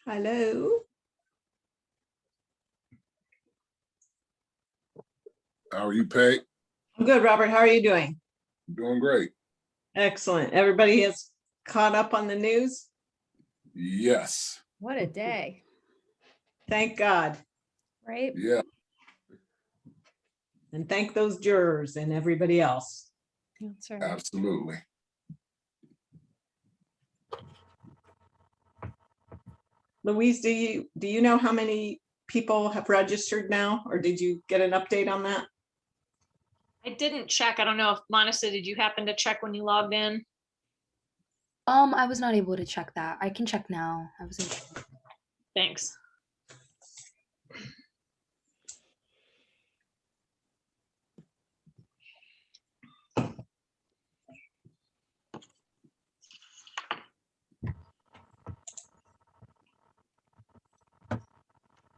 Hello. How are you, Peg? I'm good, Robert. How are you doing? Doing great. Excellent. Everybody has caught up on the news? Yes. What a day, Thank God. right? Yeah. And thank those jurors and everybody else. That's right. Absolutely. Louise, do you know how many people have registered now, or did you get an update on that? I didn't check. I don't know if Monica, did you happen to check when you logged in? I was not able to check that. I can check now. I wasn't sure. Thanks.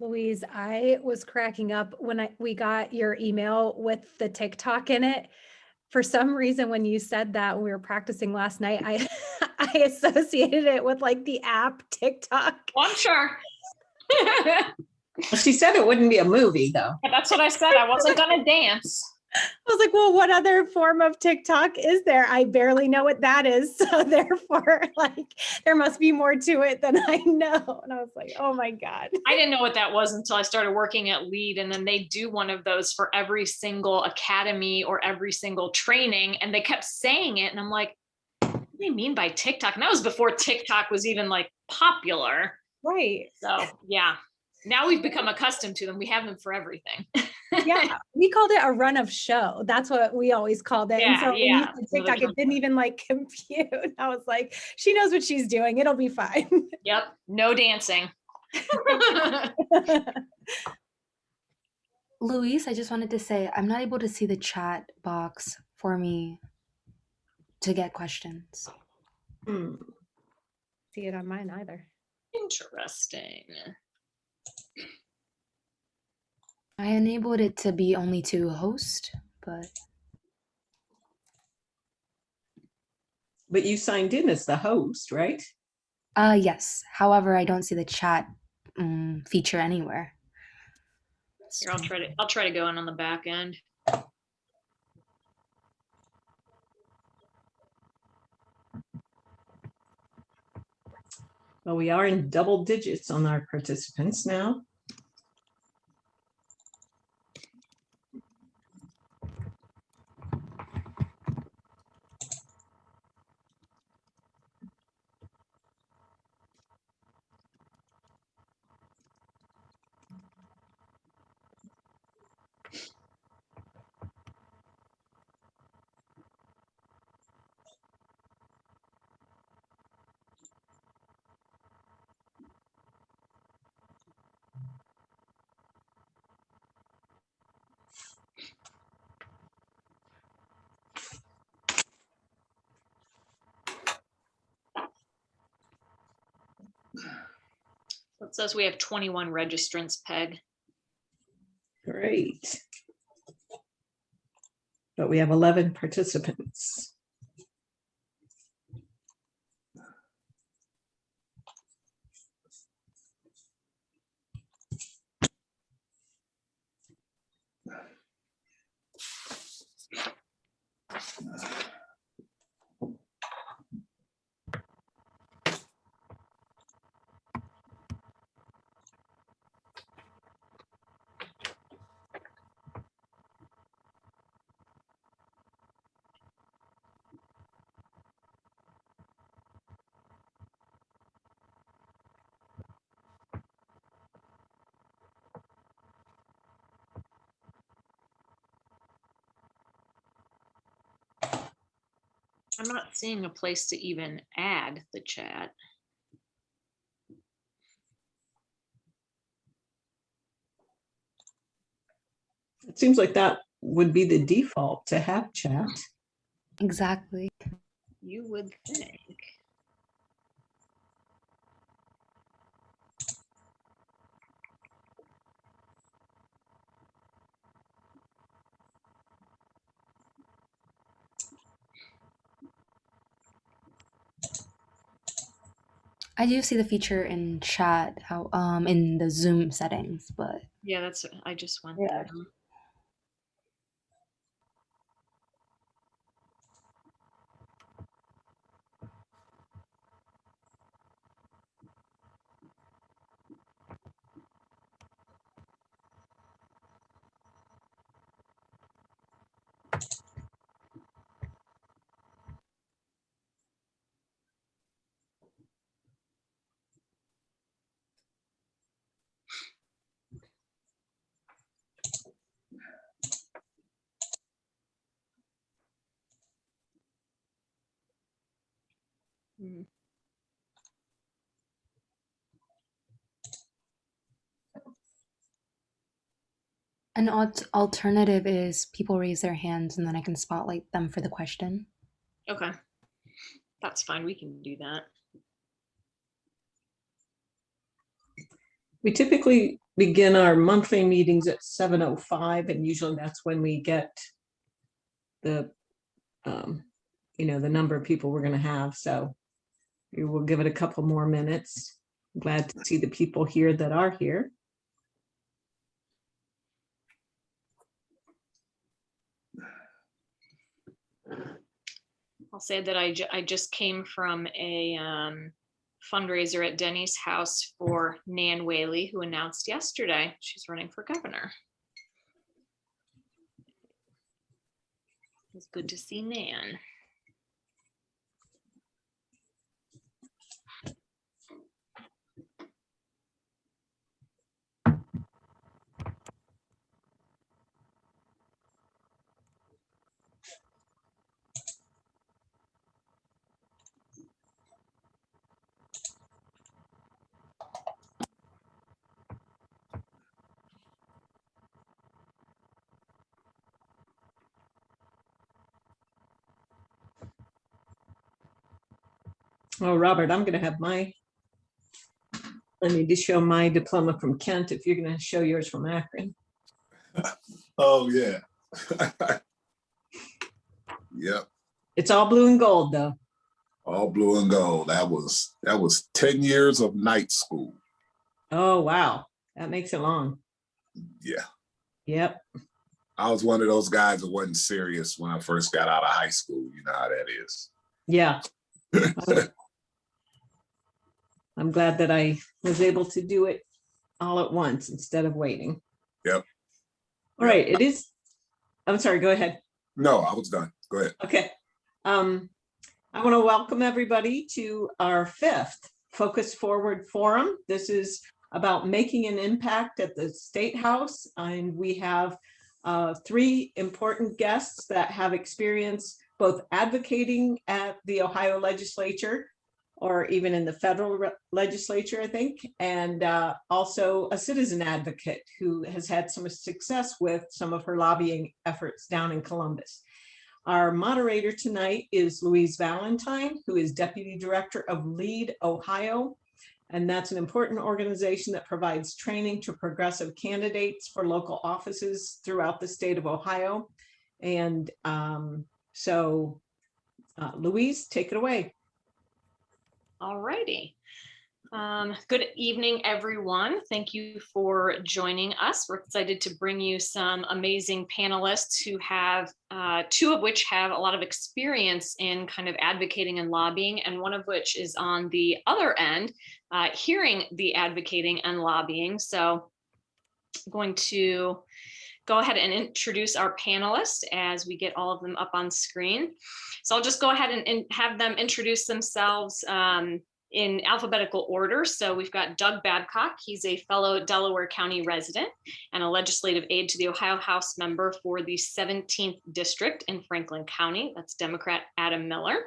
Louise, I was cracking up when we got your email with the TikTok in it. For some reason, when you said that when we were practicing last night, I I associated it with like the app TikTok. Well, I'm sure. She said it wouldn't be a movie, though. That's what I said. I wasn't gonna dance. I was like, well, what other form of TikTok is there? I barely know what that is. So therefore, like, there must be more to it than I know. And I was like, oh my God. I didn't know what that was until I started working at Lead, and then they do one of those for every single academy or every single training, and they kept saying it, and I'm like, what do they mean by TikTok? And that was before TikTok was even like popular. Right. So yeah, now we've become accustomed to them. We have them for everything. Yeah, we called it a run of show. That's what we always called it. And Yeah, so when you yeah. said TikTok, it didn't even like compute. I was like, she knows what she's doing. It'll be fine. Yep, no dancing. Luis, I just wanted to say I'm not able to see the chat box for me to get questions. See it on mine either. Interesting. I enabled it to be only to host, but You signed in as the host, right? yes. However, I don't see the chat feature anywhere. Here, I'll try to go in on the back end. Well, we are in double digits on our participants now. It says we have 21 registrants, Peg. Great. But we have 11 participants. I'm not seeing a place to even add the chat. It seems like that would be the default to have chat. Exactly. You would think. I do see the feature in chat, how in the Zoom settings, but Yeah, that's, I just went Yeah. there. Hmm. an alternative is people raise their hands and then I can spotlight them for the question. Okay, that's fine. We can do that. We typically begin our monthly meetings at 7:05, and usually that's when we get the, the number of people we're going to have. So we will give it a couple more minutes. Glad to see the people here that are here. I'll say that I just came from a fundraiser at Denny's house for Nan Whaley, who announced yesterday she's running for governor. It's good to see Nan. Oh, Robert, I'm going to have I need to show my diploma from Kent if you're going to show yours from Akron. Oh, yeah. Yep. It's all blue and gold, though. All blue and gold. That was 10 years of night school. Oh, wow. That makes it long. Yeah. Yep. I was one of those guys that wasn't serious when I first got out of high school. You know how that is. Yeah. I'm glad that I was able to do it all at once instead of waiting. Yep. All right. It is. I'm sorry. Go ahead. No, I was done. Go ahead. Okay. I want to welcome everybody to our 5th Focus Forward Forum. This is about making an impact at the Statehouse, and we have 3 important guests that have experience both advocating at the Ohio legislature or even in the federal legislature, I think, and also a citizen advocate who has had some success with some of her lobbying efforts down in Columbus. Our moderator tonight is Louise Valentine, who is Deputy Director of LEAD Ohio, and that's an important organization that provides training to progressive candidates for local offices throughout the state of Ohio. And Louise, take it away. All righty. Good evening, everyone. Thank you for joining us. We're excited to bring you some amazing panelists who have, 2 of which have a lot of experience in kind of advocating and lobbying, and one of which is on the other end, hearing the advocating and lobbying. So I'm going to go ahead and introduce our panelists as we get all of them up on screen. So I'll just go ahead and have them introduce themselves in alphabetical order. So we've got Doug Babcock. He's a fellow Delaware County resident and a legislative aide to the Ohio House member for the 17th District in Franklin County. That's Democrat Adam Miller.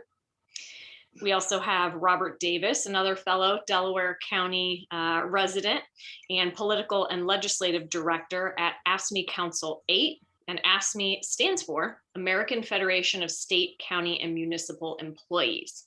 We also have Robert Davis, another fellow Delaware County resident and political and legislative director at AFSCME Council 8. And AFSCME stands for American Federation of State, County, and Municipal Employees.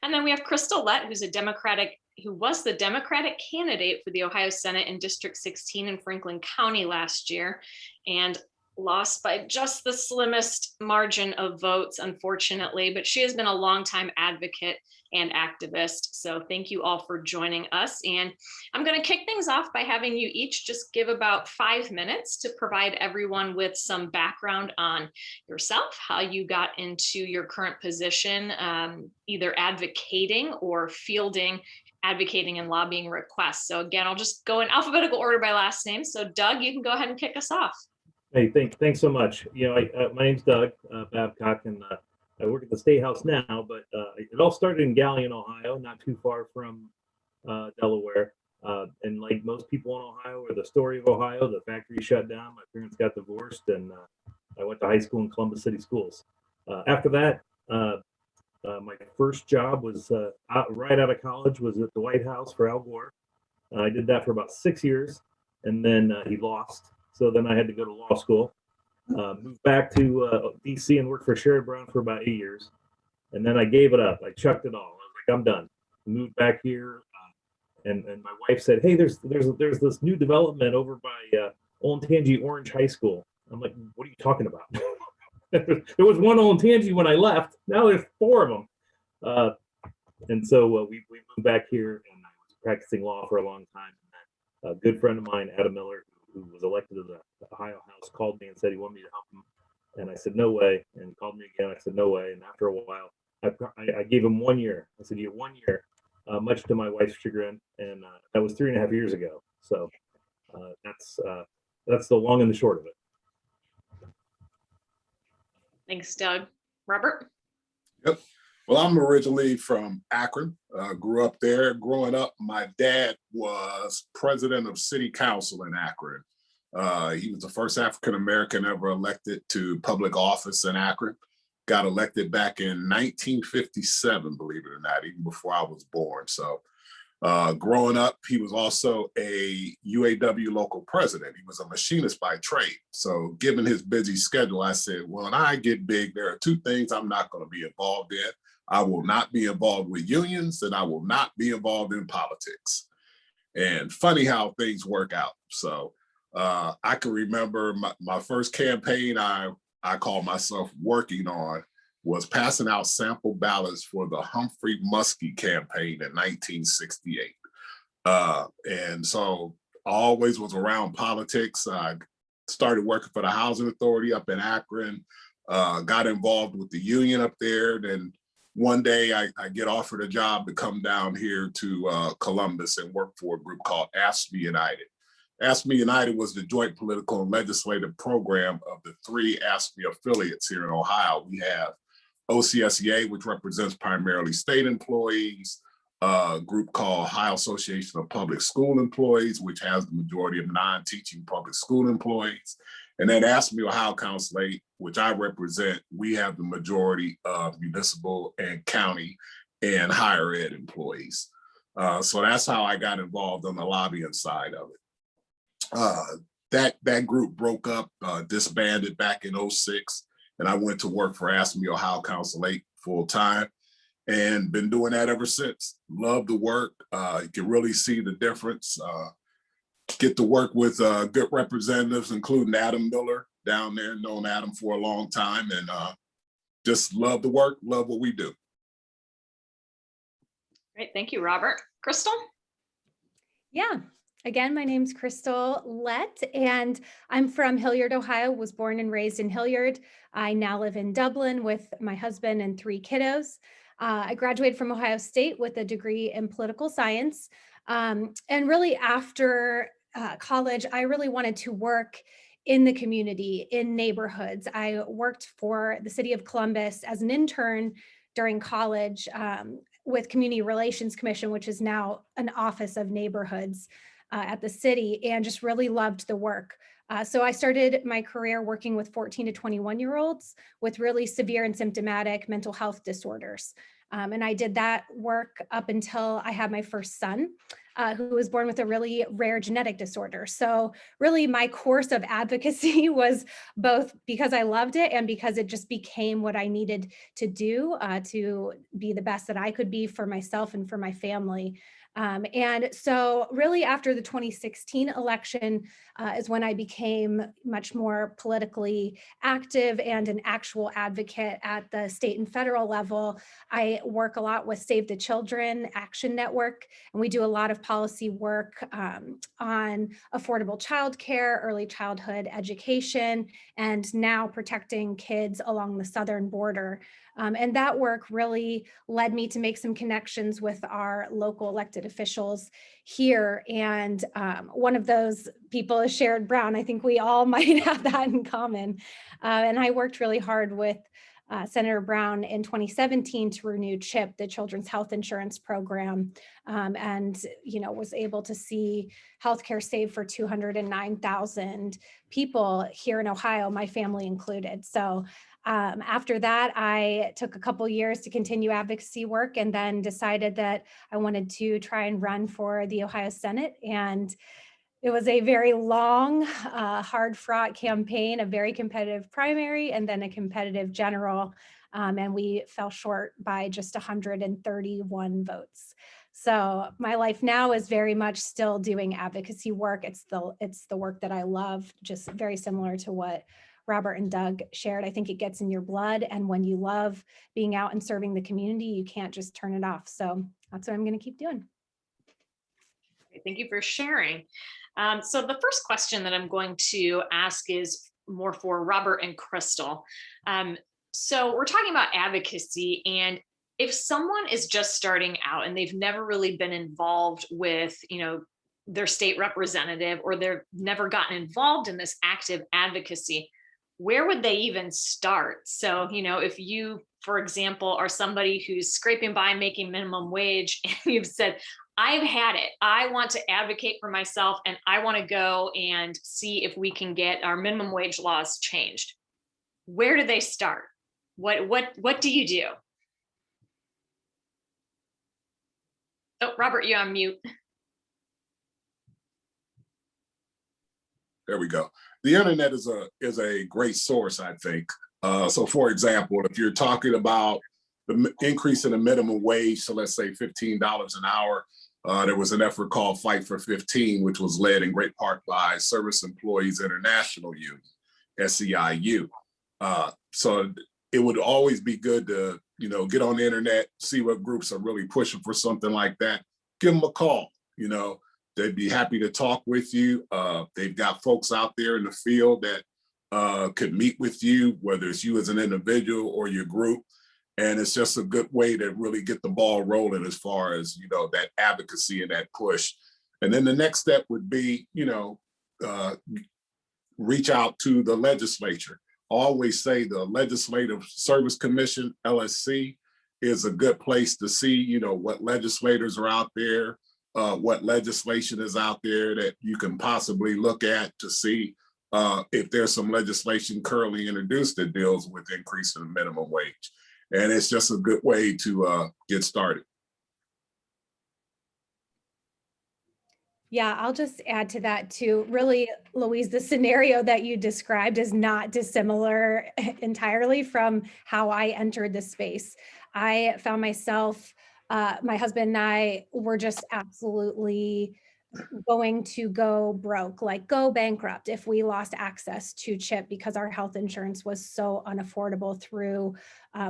And then we have Crystal Lett, who was the Democratic candidate for the Ohio Senate in District 16 in Franklin County last year, and lost by just the slimmest margin of votes, unfortunately, but she has been a longtime advocate and activist. So thank you all for joining us. And I'm going to kick things off by having you each just give about 5 minutes to provide everyone with some background on yourself, how you got into your current position, either advocating or fielding advocating and lobbying requests. So again, I'll just go in alphabetical order by last name. So Doug, you can go ahead and kick us off. Hey, thanks so much. My name's Doug Babcock, and I work at the Statehouse now, but it all started in Galion, Ohio, not too far from Delaware. And like most people in Ohio, or the story of Ohio, the factory shut down. My parents got divorced, and I went to high school in Columbus City Schools. After that, my first job was right out of college, was at the White House for Al Gore. I did that for about 6 years, and then he lost. So then I had to go to law school, moved back to DC and worked for Sherrod Brown for about 8 years. And then I gave it up. I chucked it all. I was like, I'm done. Moved back here. And my wife said, hey, there's this new development over by Olentangy Orange High School. I'm like, what are you talking about? There was one Olentangy when I left. Now there's 4 of them. And so we moved back here, and I was practicing law for a long time. And a good friend of mine, Adam Miller, who was elected to the Ohio House, called me and said he wanted me to help him. And I said, no way. And he called me again. I said, no way. And after a while, I gave him 1 year. I said, you have 1 year, much to my wife's chagrin. And that was 3.5 years ago. So that's the long and the short of it. Thanks, Doug. Robert? Yep. Well, I'm originally from Akron, grew up there. Growing up, my dad was president of city council in Akron. He was the first African-American ever elected to public office in Akron. Got elected back in 1957, believe it or not, even before I was born. So growing up, he was also a UAW local president. He was a machinist by trade. So given his busy schedule, I said, well, when I get big, there are 2 things I'm not going to be involved in. I will not be involved with unions, and I will not be involved in politics. And funny how things work out. So I can remember my first campaign I call myself working on was passing out sample ballots for the Humphrey Muskie campaign in 1968. And so I always was around politics. I started working for the Housing Authority up in Akron, got involved with the union up there. Then one day I get offered a job to come down here to Columbus and work for a group called AFSCME United. AFSCME United was the joint political and legislative program of the 3 AFSCME affiliates here in Ohio. We have OCSEA, which represents primarily state employees, a group called Ohio Association of Public School Employees, which has the majority of non-teaching public school employees. And then AFSCME Ohio Council 8, which I represent, we have the majority of municipal and county and higher ed employees. So that's how I got involved on the lobbying side of it. That group broke up, disbanded back in 2006. And I went to work for AFSCME Ohio Council 8 full time, and been doing that ever since. Love the work. You can really see the difference. Get to work with good representatives, including Adam Miller down there, known Adam for a long time, and just love the work, love what we do. Great, thank you, Robert. Crystal? Yeah. Again, my name's Crystal Lett, and I'm from Hilliard, Ohio, was born and raised in Hilliard. I now live in Dublin with my husband and 3 kiddos. I graduated from Ohio State with a degree in political science. And really after college, I really wanted to work in the community, in neighborhoods. I worked for the city of Columbus as an intern during college with Community Relations Commission, which is now an office of neighborhoods at the city, and just really loved the work. So I started my career working with 14 to 21-year-olds with really severe and symptomatic mental health disorders. And I did that work up until I had my first son. who was born with a really rare genetic disorder. So really my course of advocacy was both because I loved it and because it just became what I needed to do to be the best that I could be for myself and for my family. And so really after the 2016 election is when I became much more politically active and an actual advocate at the state and federal level. I work a lot with Save the Children Action Network, and we do a lot of policy work on affordable childcare, early childhood education, and now protecting kids along the southern border. And that work really led me to make some connections with our local elected officials here. And one of those people is Sherrod Brown. I think we all might have that in common. And I worked really hard with Senator Brown in 2017 to renew CHIP, the Children's Health Insurance Program, and was able to see healthcare saved for 209,000 people here in Ohio, my family included. So after that, I took a couple years to continue advocacy work and then decided that I wanted to try and run for the Ohio Senate. And it was a very long, hard-fought campaign, a very competitive primary, and then a competitive general. And we fell short by just 131 votes. So my life now is very much still doing advocacy work. It's the work that I love, just very similar to what Robert and Doug shared. I think it gets in your blood. And when you love being out and serving the community, you can't just turn it off. So that's what I'm going to keep doing. Thank you for sharing. So the first question that I'm going to ask is more for Robert and Crystal. So we're talking about advocacy, and if someone is just starting out and they've never really been involved with, their state representative, or they've never gotten involved in this active advocacy, where would they even start? So, if you, for example, are somebody who's scraping by making minimum wage and you've said, I've had it, I want to advocate for myself and I want to go and see if we can get our minimum wage laws changed. Where do they start? What do you do? Oh, Robert, you're on mute. There we go. The internet is a great source, I think. So for example, if you're talking about the increase in the minimum wage, so let's say $15 an hour, there was an effort called Fight for 15, which was led in great part by Service Employees International Union, SEIU. So it would always be good to, get on the internet, see what groups are really pushing for something like that. Give them a call, They'd be happy to talk with you. They've got folks out there in the field that could meet with you, whether it's you as an individual or your group. And it's just a good way to really get the ball rolling as far as, that advocacy and that push. And then the next step would be, reach out to the legislature. Always say the Legislative Service Commission, LSC, is a good place to see, what legislators are out there, what legislation is out there that you can possibly look at to see if there's some legislation currently introduced that deals with increasing the minimum wage. And it's just a good way to get started. Yeah, I'll just add to that too. Really, Louise, the scenario that you described is not dissimilar entirely from how I entered the space. I found myself, my husband and I were just absolutely going to go broke, like go bankrupt if we lost access to CHIP because our health insurance was so unaffordable through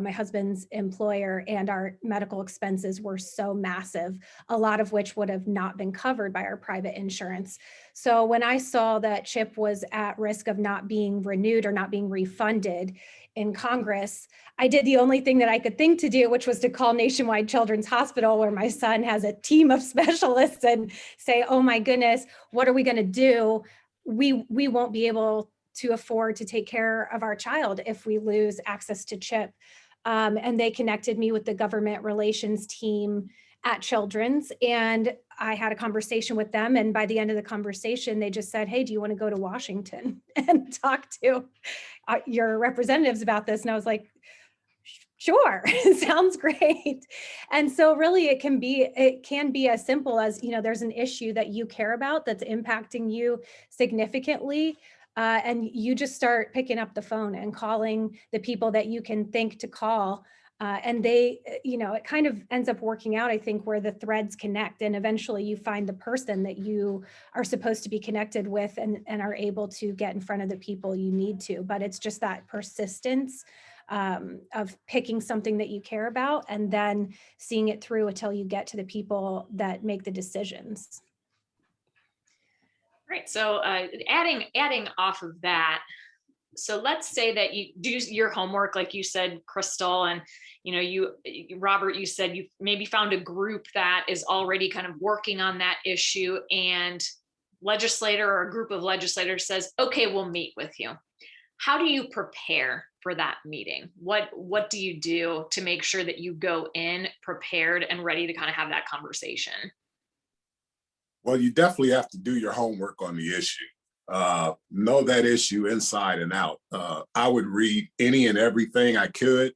my husband's employer, and our medical expenses were so massive, a lot of which would have not been covered by our private insurance. So when I saw that CHIP was at risk of not being renewed or not being refunded in Congress, I did the only thing that I could think to do, which was to call Nationwide Children's Hospital, where my son has a team of specialists, and say, oh my goodness, what are we going to do? We won't be able to afford to take care of our child if we lose access to CHIP. And they connected me with the government relations team at Children's, and I had a conversation with them. And by the end of the conversation, they just said, hey, do you want to go to Washington and talk to your representatives about this? And I was like, Sure, sounds great. And so really it can be as simple as, there's an issue that you care about that's impacting you significantly. And you just start picking up the phone and calling the people that you can think to call. And they, it kind of ends up working out, I think, where the threads connect and eventually you find the person that you are supposed to be connected with and are able to get in front of the people you need to. But it's just that persistence of picking something that you care about and then seeing it through until you get to the people that make the decisions. Right. So adding off of that, so let's say that you do your homework, like you said, Crystal, and Robert, you said you maybe found a group that is already kind of working on that issue, and legislator or a group of legislators says, okay, we'll meet with you. How do you prepare for that meeting? What do you do to make sure that you go in prepared and ready to kind of have that conversation? Well, you definitely have to do your homework on the issue. Know that issue inside and out. I would read any and everything I could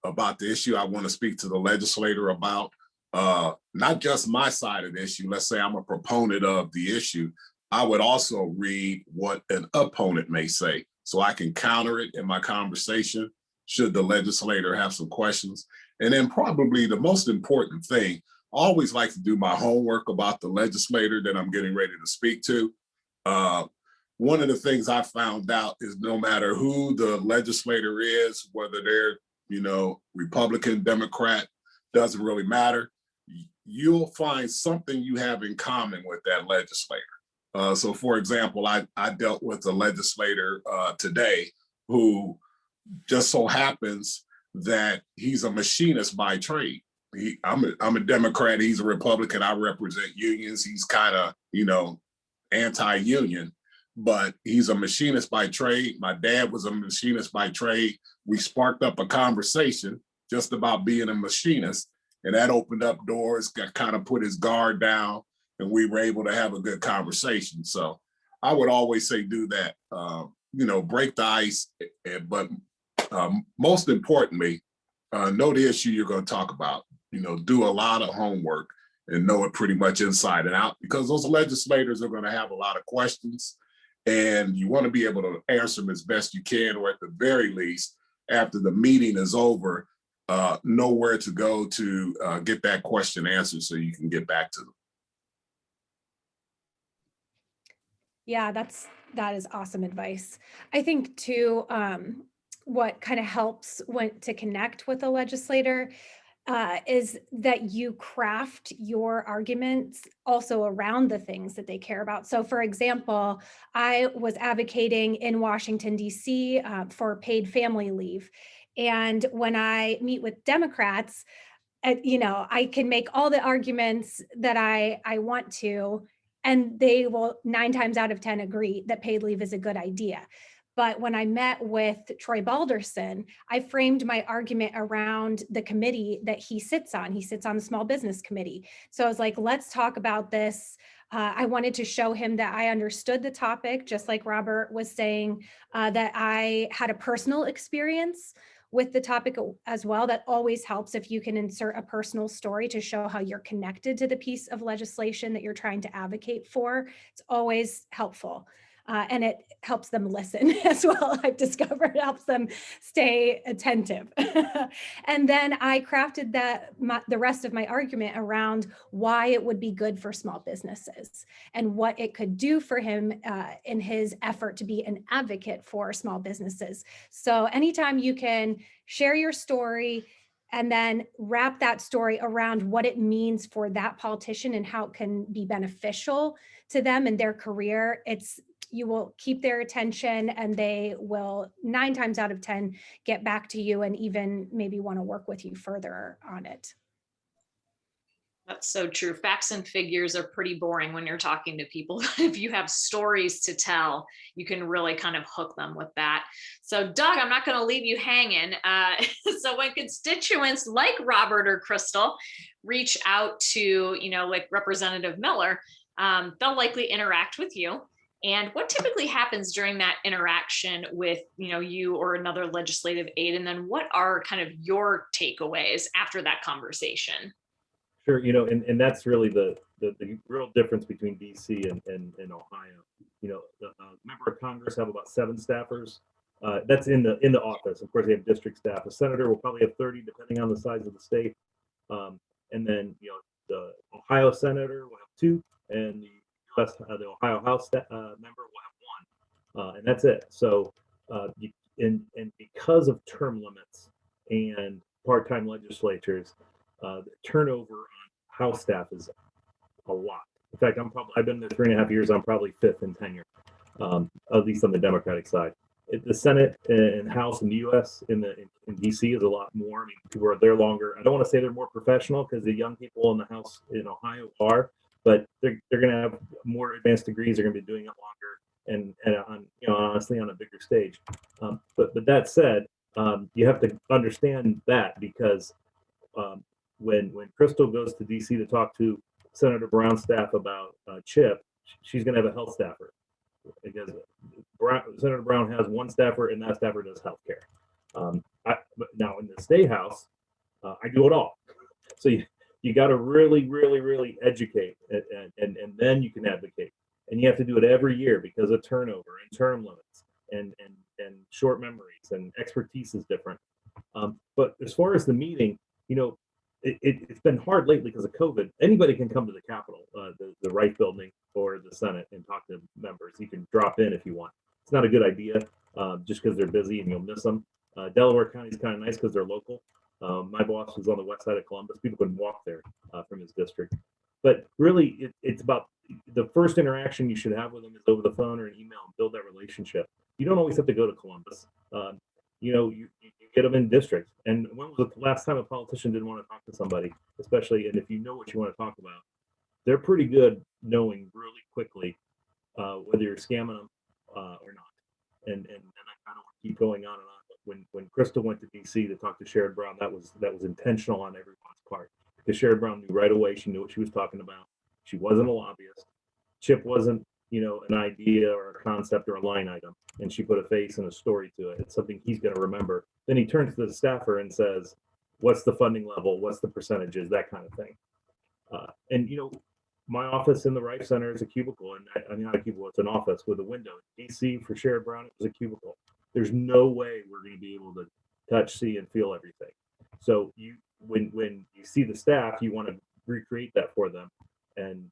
about the issue I want to speak to the legislator about. Not just my side of the issue. Let's say I'm a proponent of the issue. I would also read what an opponent may say, so I can counter it in my conversation should the legislator have some questions. And then probably the most important thing, I always like to do my homework about the legislator that I'm getting ready to speak to. One of the things I found out is no matter who the legislator is, whether they're, Republican, Democrat, doesn't really matter. You'll find something you have in common with that legislator. So for example, I dealt with a legislator today who just so happens that he's a machinist by trade. I'm a Democrat, he's a Republican, I represent unions. He's kind of, anti-union, but he's a machinist by trade. My dad was a machinist by trade. We sparked up a conversation just about being a machinist, and that opened up doors, kind of put his guard down, and we were able to have a good conversation. So I would always say do that, break the ice, but most importantly, know the issue you're going to talk about. Do a lot of homework and know it pretty much inside and out, because those legislators are going to have a lot of questions and you want to be able to answer them as best you can, or at the very least, after the meeting is over, know where to go to get that question answered so you can get back to them. Yeah, that is awesome advice. I think too, what kind of helps to connect with a legislator is that you craft your arguments also around the things that they care about. So for example, I was advocating in Washington, D.C. For paid family leave. And when I meet with Democrats, I can make all the arguments that I want to, and they will 9 times out of 10 agree that paid leave is a good idea. But when I met with Troy Balderson, I framed my argument around the committee that he sits on. He sits on the Small Business Committee. So I was like, let's talk about this. I wanted to show him that I understood the topic, just like Robert was saying, that I had a personal experience with the topic as well. That always helps if you can insert a personal story to show how you're connected to the piece of legislation that you're trying to advocate for. It's always helpful. And it helps them listen as well. I've discovered it helps them stay attentive. And then I crafted the rest of my argument around why it would be good for small businesses and what it could do for him in his effort to be an advocate for small businesses. So anytime you can share your story and then wrap that story around what it means for that politician and how it can be beneficial to them and their career, you will keep their attention, and they will 9 times out of 10 get back to you and even maybe want to work with you further on it. That's so true. Facts and figures are pretty boring when you're talking to people. If you have stories to tell, you can really kind of hook them with that. So Doug, I'm not going to leave you hanging. So when constituents like Robert or Crystal reach out to, like Representative Miller, they'll likely interact with you. And what typically happens during that interaction with, you or another legislative aide? And then what are kind of your takeaways after that conversation? Sure, and that's really the real difference between DC and Ohio. The member of Congress have about 7 staffers. That's in the office. Of course, they have district staff. A senator will probably have 30, depending on the size of the state. And then, the Ohio senator will have 2, and the Ohio House member will have 1, and that's it. So, and because of term limits and part-time legislatures, the turnover on House staff is a lot. In fact, I've been there 3.5 years. I'm probably 5th in tenure, at least on the Democratic side. The Senate and House in the U.S. in D.C. is a lot more. I mean, people are there longer. I don't want to say they're more professional, because the young people in the House in Ohio are, but they're going to have more advanced degrees. They're going to be doing it longer and on, honestly, on a bigger stage. But that said, you have to understand that, because when Crystal goes to D.C. to talk to Senator Brown's staff about CHIP, she's going to have a health staffer, because Senator Brown has 1 staffer, and that staffer does healthcare. But now in the Statehouse, I do it all. So you got to really, really, really educate, and then you can advocate. And you have to do it every year because of turnover and term limits and short memories, and expertise is different. But as far as the meeting, it's been hard lately because of COVID. Anybody can come to the Capitol, the Wright Building or the Senate, and talk to members. You can drop in if you want. It's not a good idea, just because they're busy and you'll miss them. Delaware County is kind of nice because they're local. My boss was on the west side of Columbus. People couldn't walk there from his district. But really, it's about the first interaction you should have with them is over the phone or an email, and build that relationship. You don't always have to go to Columbus. You get them in districts. And when was the last time a politician didn't want to talk to somebody, especially, and if you know what you want to talk about, they're pretty good knowing really quickly whether you're scamming them or not. And I kind of keep going on and on. But when Crystal went to DC to talk to Sherrod Brown, that was intentional on everyone's part, because Sherrod Brown knew right away. She knew what she was talking about. She wasn't a lobbyist. CHIP wasn't, an idea or a concept or a line item, and she put a face and a story to it. It's something he's going to remember. Then he turns to the staffer and says, what's the funding level? What's the percentages? That kind of thing. And my office in the Rife Center is a cubicle, and I mean, not a cubicle, it's an office with a window. DC for Sherrod Brown, it was a cubicle. There's no way we're going to be able to touch, see, and feel everything. So when you see the staff, you want to recreate that for them. And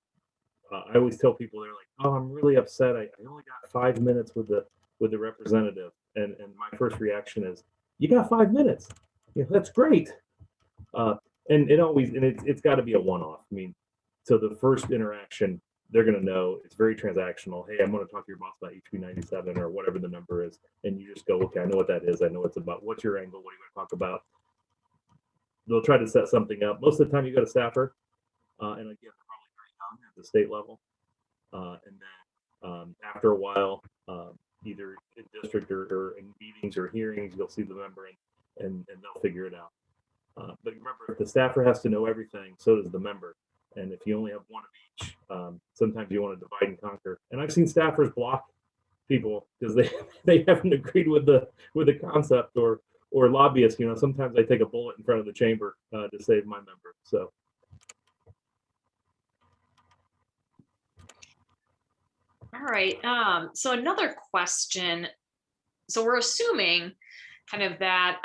I always tell people, they're like, "Oh, I'm really upset. I only got 5 minutes with the representative." And my first reaction is, "You got 5 minutes? That's great." And it's got to be a one-off. I mean, so the first interaction, they're going to know it's very transactional. Hey, I'm going to talk to your boss about HB 97 or whatever the number is, and you just go, "Okay, I know what that is. I know what it's about. What's your angle? What are you going to talk about?" They'll try to set something up. Most of the time, you got a staffer, and again, they're probably very young at the state level. And then after a while, either in district or in meetings or hearings, you'll see the member, and they'll figure it out. But remember, if the staffer has to know everything, so does the member. And if you only have one of each, sometimes you want to divide and conquer. And I've seen staffers block people because they haven't agreed with the concept, or lobbyists. Sometimes I take a bullet in front of the chamber to save my member. So. All right. So another question. So we're assuming kind of that,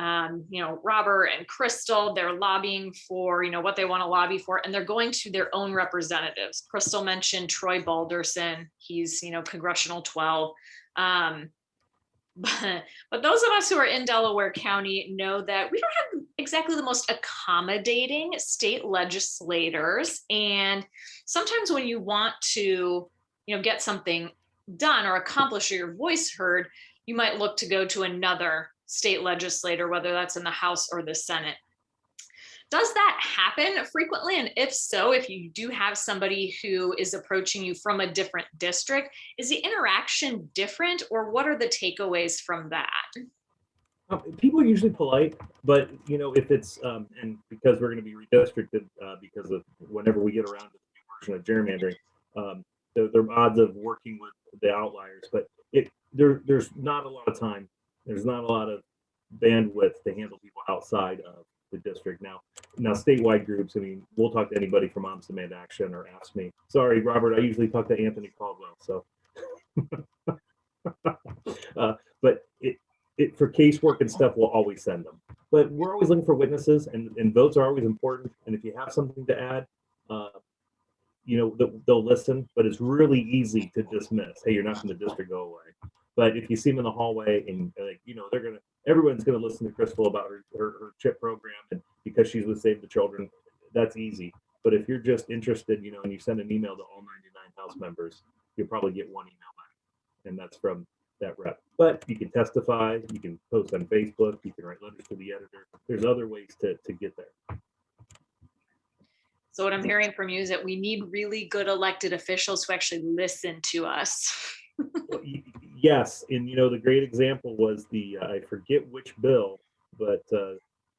Robert and Crystal, they're lobbying for, what they want to lobby for, and they're going to their own representatives. Crystal mentioned Troy Balderson. He's, Congressional 12. But those of us who are in Delaware County know that we don't have exactly the most accommodating state legislators. And sometimes when you want to, get something done or accomplish or your voice heard, you might look to go to another state legislator, whether that's in the House or the Senate. Does that happen frequently? And if so, if you do have somebody who is approaching you from a different district, is the interaction different, or what are the takeaways from that? People are usually polite, but if it's and because we're going to be redistricted because of whenever we get around to the new version of gerrymandering, the odds of working with the outliers, but there's not a lot of time. There's not a lot of bandwidth to handle people outside of the district. Now statewide groups, I mean, we'll talk to anybody from Moms Demand Action or Ask Me. Sorry, Robert, I usually talk to Anthony Caldwell. So, but it for casework and stuff, we'll always send them. But we're always looking for witnesses, and votes are always important. And if you have something to add, you know, they'll listen. But it's really easy to dismiss. Hey, you're not from the district, go away. But if you see them in the hallway, and you know, everyone's gonna listen to Crystal about her CHIP program, and because she's with Save the Children, that's easy. But if you're just interested, you know, and you send an email to all 99 House members, you'll probably get one email back, and that's from that rep. But you can testify, you can post on Facebook, you can write letters to the editor. There's other ways to get there. So what I'm hearing from you is that we need really good elected officials who actually listen to us. Yes, and you know, the great example was I forget which bill, but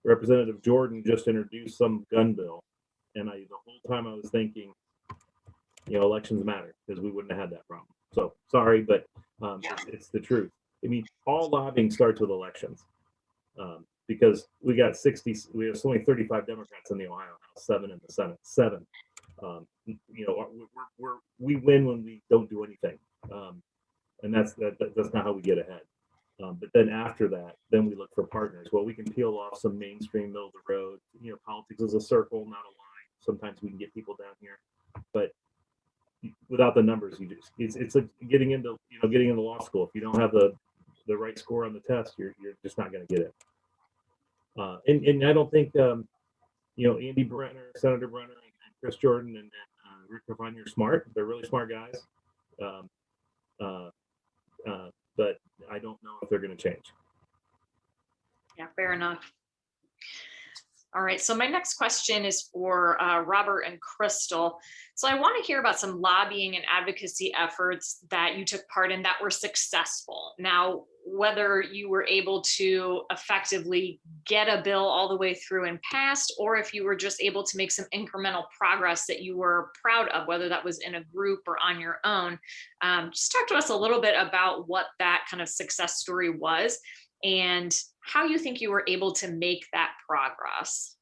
Representative Jordan just introduced some gun bill, and the whole time I was thinking, you know, elections matter, because we wouldn't have had that problem. So sorry, but it's the truth. I mean, all lobbying starts with elections, because we got we have only 35 Democrats in the Ohio House, 7 in the Senate, 7. You know, we win when we don't do anything. And that's not how we get ahead. But then after that, then we look for partners. Well, we can peel off some mainstream middle of the road. You know, politics is a circle, not a line. Sometimes we can get people down here, but without the numbers, it's like getting into law school. If you don't have the right score on the test, you're just not going to get it. And I don't think you know, Andy Brenner, Senator Brenner, and Chris Jordan and Rick Provine are smart. They're really smart guys. But I don't know if they're going to change. Yeah, fair enough. All right, so my next question is for Robert and Crystal. So I want to hear about some lobbying and advocacy efforts that you took part in that were successful. Now, whether you were able to effectively get a bill all the way through and passed, or if you were just able to make some incremental progress that you were proud of, whether that was in a group or on your own. Just talk to us a little bit about what that kind of success story was and how you think you were able to make that progress.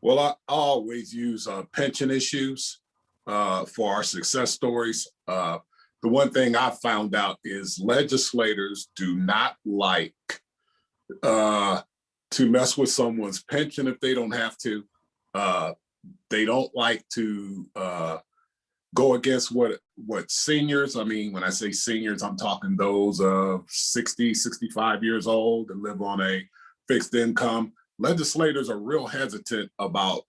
Well, I always use pension issues for our success stories. The one thing I found out is legislators do not like to mess with someone's pension if they don't have to. They don't like to go against what seniors, I mean, when I say seniors, I'm talking those of 60, 65 years old that live on a fixed income. Legislators are real hesitant about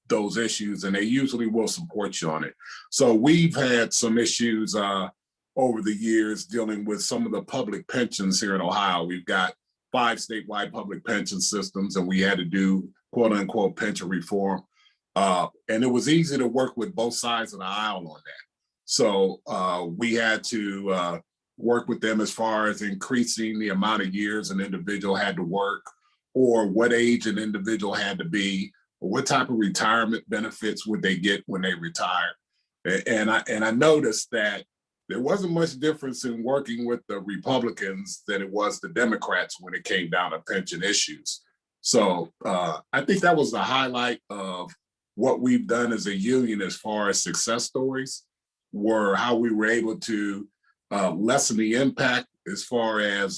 those issues, and they usually will support you on it. So we've had some issues over the years dealing with some of the public pensions here in Ohio. We've got 5 statewide public pension systems, and we had to do quote unquote pension reform. And it was easy to work with both sides of the aisle on that. So we had to work with them as far as increasing the amount of years an individual had to work, or what age an individual had to be, or what type of retirement benefits would they get when they retired. And I noticed that there wasn't much difference in working with the Republicans than it was the Democrats when it came down to pension issues. So I think that was the highlight of what we've done as a union as far as success stories, were how we were able to lessen the impact as far as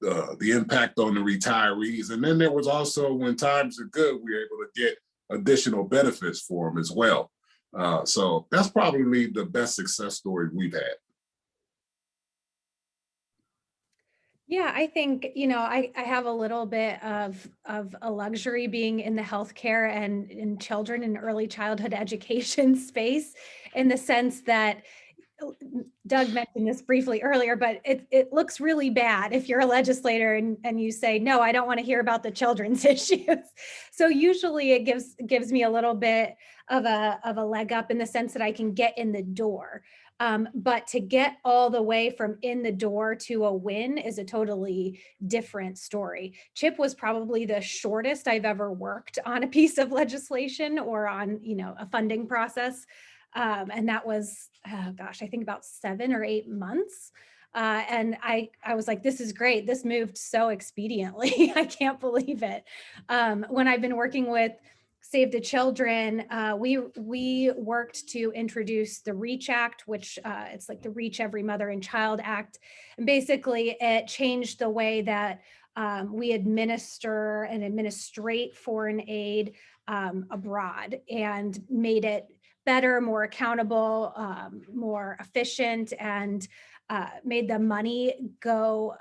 the impact on the retirees. And then there was also, when times are good, we were able to get additional benefits for them as well. So that's probably the best success story we've had. Yeah, I think, you know, I have a little bit of a luxury being in the healthcare and in children and early childhood education space, in the sense that Doug mentioned this briefly earlier, but it looks really bad if you're a legislator and you say, no, I don't want to hear about the children's issues. So usually it gives me a little bit of a leg up, in the sense that I can get in the door. But to get all the way from in the door to a win is a totally different story. CHIP was probably the shortest I've ever worked on a piece of legislation or on, you know, a funding process. And that was, oh gosh, I think about 7 or 8 months. And I was like, this is great. This moved so expediently. I can't believe it. When I've been working with Save the Children, we worked to introduce the REACH Act, which it's like the Reach Every Mother and Child Act. And basically it changed the way that we administer and administrate foreign aid abroad, and made it better, more accountable, more efficient, and made the money go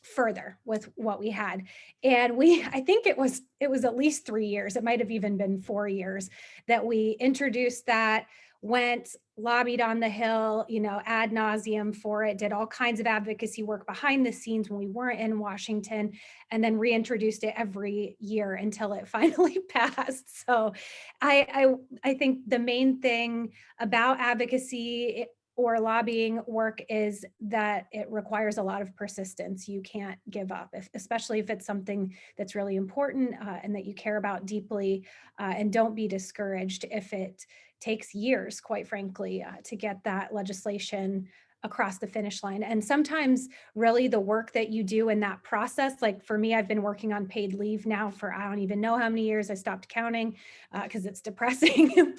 further with what we had. And I think it was at least 3 years. It might've even been 4 years that we introduced that, went, lobbied on the Hill, ad nauseum for it, did all kinds of advocacy work behind the scenes when we weren't in Washington, and then reintroduced it every year until it finally passed. So I think the main thing about advocacy or lobbying work is that it requires a lot of persistence. You can't give up, especially if it's something that's really important and that you care about deeply, and don't be discouraged if it takes years, quite frankly, to get that legislation across the finish line. And sometimes really the work that you do in that process, like for me, I've been working on paid leave now for, I don't even know how many years. I stopped counting because it's depressing,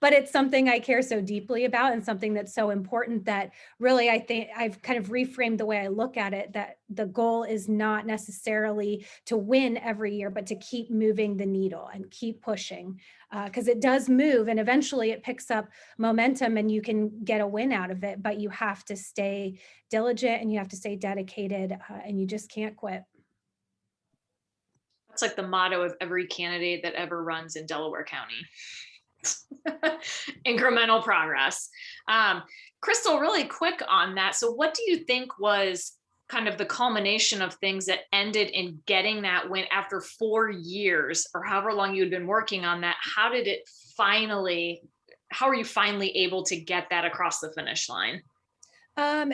but it's something I care so deeply about, and something that's so important that really, I think I've kind of reframed the way I look at it, that the goal is not necessarily to win every year, but to keep moving the needle and keep pushing, because it does move and eventually it picks up momentum and you can get a win out of it, but you have to stay diligent and you have to stay dedicated, and you just can't quit. That's like the motto of every candidate that ever runs in Delaware County. Incremental progress. Crystal, really quick on that. So what do you think was kind of the culmination of things that ended in getting that win after 4 years, or however long you had been working on that? How are you finally able to get that across the finish line?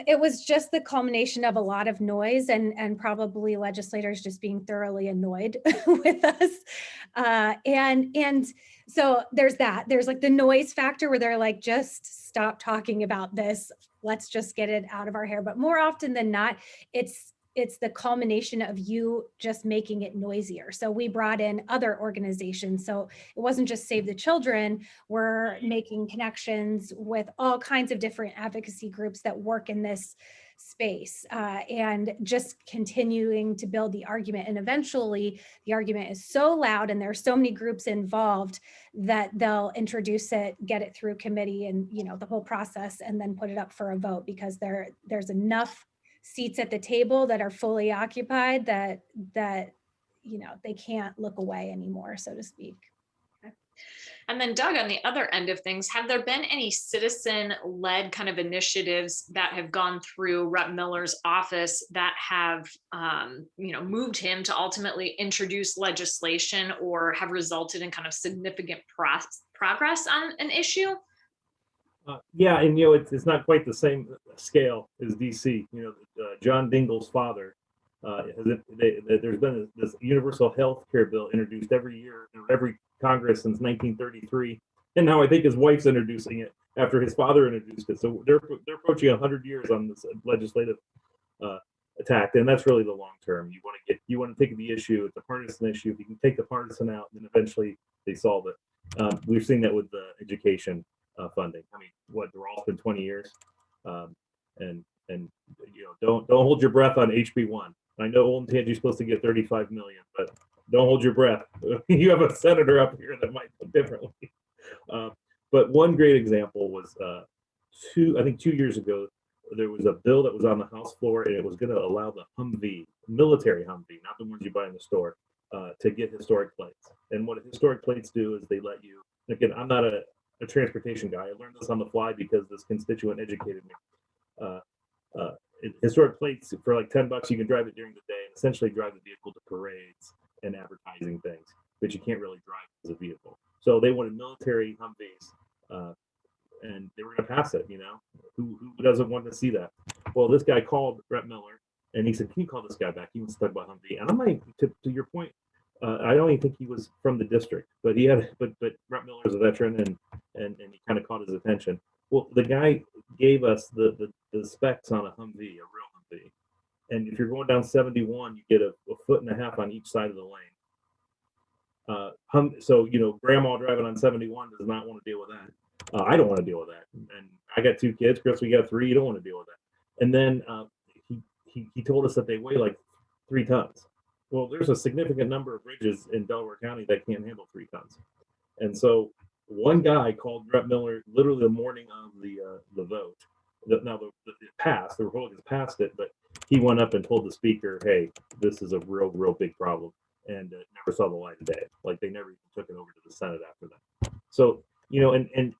It was just the culmination of a lot of noise, and probably legislators just being thoroughly annoyed with us. And so there's that. There's like the noise factor where they're like, just stop talking about this. Let's just get it out of our hair. But more often than not, it's the culmination of you just making it noisier. So we brought in other organizations. So it wasn't just Save the Children. We're making connections with all kinds of different advocacy groups that work in this space, and just continuing to build the argument. And eventually the argument is so loud and there are so many groups involved that they'll introduce it, get it through committee and the whole process, and then put it up for a vote, because there's enough seats at the table that are fully occupied that they can't look away anymore, so to speak. And then Doug, on the other end of things, have there been any citizen-led kind of initiatives that have gone through Rep. Miller's office that have, moved him to ultimately introduce legislation or have resulted in kind of significant progress on an issue? Yeah, and it's not quite the same scale as DC. John Dingell's father. There's been this universal health care bill introduced every year, every Congress since 1933, and now I think his wife's introducing it after his father introduced it. So they're approaching 100 years on this legislative attack, and that's really the long term. You want to take the issue; it's a partisan issue. If you can take the partisan out, then eventually they solve it. We've seen that with the education funding. I mean, they're all been 20 years, and don't hold your breath on HB1. I know Old Tangi's supposed to get 35 million, but don't hold your breath. You have a senator up here that might look differently. But one great example was 2 years ago, there was a bill that was on the House floor, and it was going to allow the Humvee, military Humvee, not the ones you buy in the store, to get historic plates. And what historic plates do is they let you, again, I'm not a transportation guy. I learned this on the fly because this constituent educated me. Historic plates, for like $10, you can drive it during the day and essentially drive the vehicle to parades and advertising things, but you can't really drive as a vehicle. So they wanted military Humvees, and they were going to pass it. Who doesn't want to see that? Well, this guy called Rep. Miller and he said, "Can you call this guy back? He wants to talk about Humvee." And I'm like, to your point, I don't even think he was from the district, but Rep. Miller is a veteran, and he kind of caught his attention. Well, the guy gave us the specs on a Humvee, a real Humvee. And if you're going down 71, you get a foot and a half on each side of the lane. So, you know, grandma driving on 71 does not want to deal with that. I don't want to deal with that. And I got 2 kids. Chris, we got 3. You don't want to deal with that. And then he told us that they weigh like 3 tons. Well, there's a significant number of bridges in Delaware County that can't handle 3 tons. And so one guy called Rep Miller literally the morning of the vote. Now it passed. The Republicans passed it, but he went up and told the speaker, "Hey, this is a real big problem," and never saw the light of day. Like they never even took it over to the Senate after that. So you know, and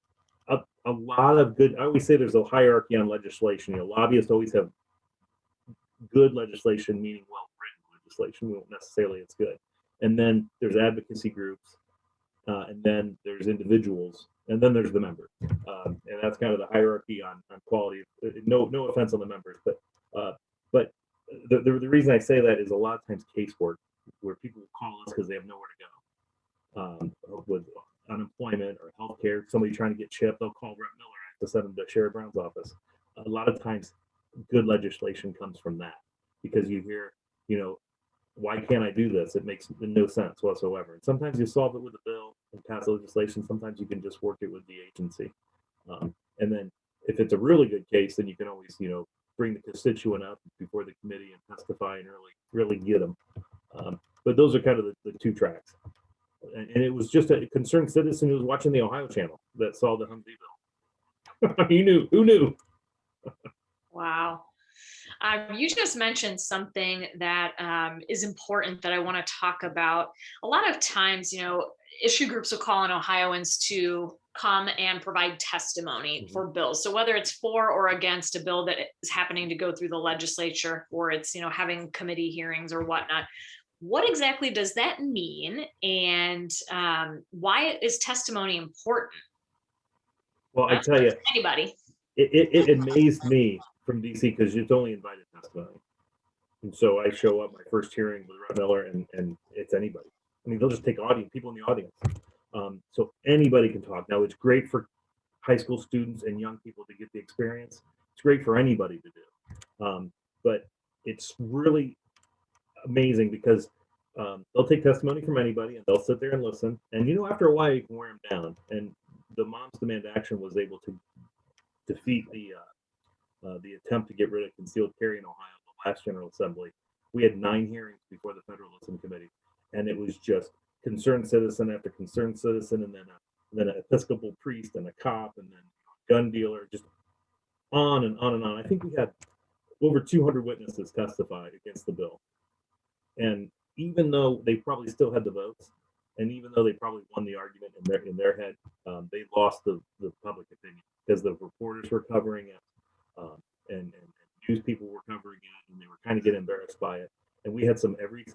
a lot of good. I always say there's a hierarchy on legislation. You know, lobbyists always have good legislation, meaning well-written legislation. We won't necessarily it's good. And then there's advocacy groups, and then there's individuals, and then there's the members. And that's kind of the hierarchy on quality. No offense on the members, but the reason I say that is a lot of times casework where people call us because they have nowhere to go with unemployment or healthcare. Somebody trying to get chipped, they'll call Rep Miller to send them to Sheriff Brown's office. A lot of times, good legislation comes from that because you hear, you know, why can't I do this? It makes no sense whatsoever. And sometimes you solve it with a bill and pass legislation. Sometimes you can just work it with the agency. And then if it's a really good case, then you can always, you know, bring the constituent up before the committee and testify and really get them. But those are kind of the 2 tracks. And it was just a concerned citizen who was watching the Ohio channel that saw the Humvee bill. Who knew? Wow. You just mentioned something that is important that I want to talk about. A lot of times, you know, issue groups will call on Ohioans to come and provide testimony for bills. So whether it's for or against a bill that is happening to go through the legislature, or it's, you know, having committee hearings or whatnot, what exactly does that mean? And why is testimony important? Well, I tell you, anybody. It amazed me from DC because it's only invited testimony. And so I show up my first hearing with Rep Miller and it's anybody. I mean, they'll just take people in the audience. So anybody can talk. Now, it's great for high school students and young people to get the experience. It's great for anybody to do. But it's really amazing because they'll take testimony from anybody and they'll sit there and listen. And, you know, after a while, you can wear them down. And the Moms Demand Action was able to defeat the attempt to get rid of concealed carry in Ohio, the last General Assembly. We had 9 hearings before the Federalism Committee, and it was just concerned citizen after concerned citizen, and then an Episcopal priest and a cop, and then a gun dealer, just on and on and on. I think we had over 200 witnesses testify against the bill, and even though they probably still had the votes, and even though they probably won the argument in their head, they lost the public opinion because the reporters were covering it, and news people were covering it, and they were kind of getting embarrassed by it. And we had some every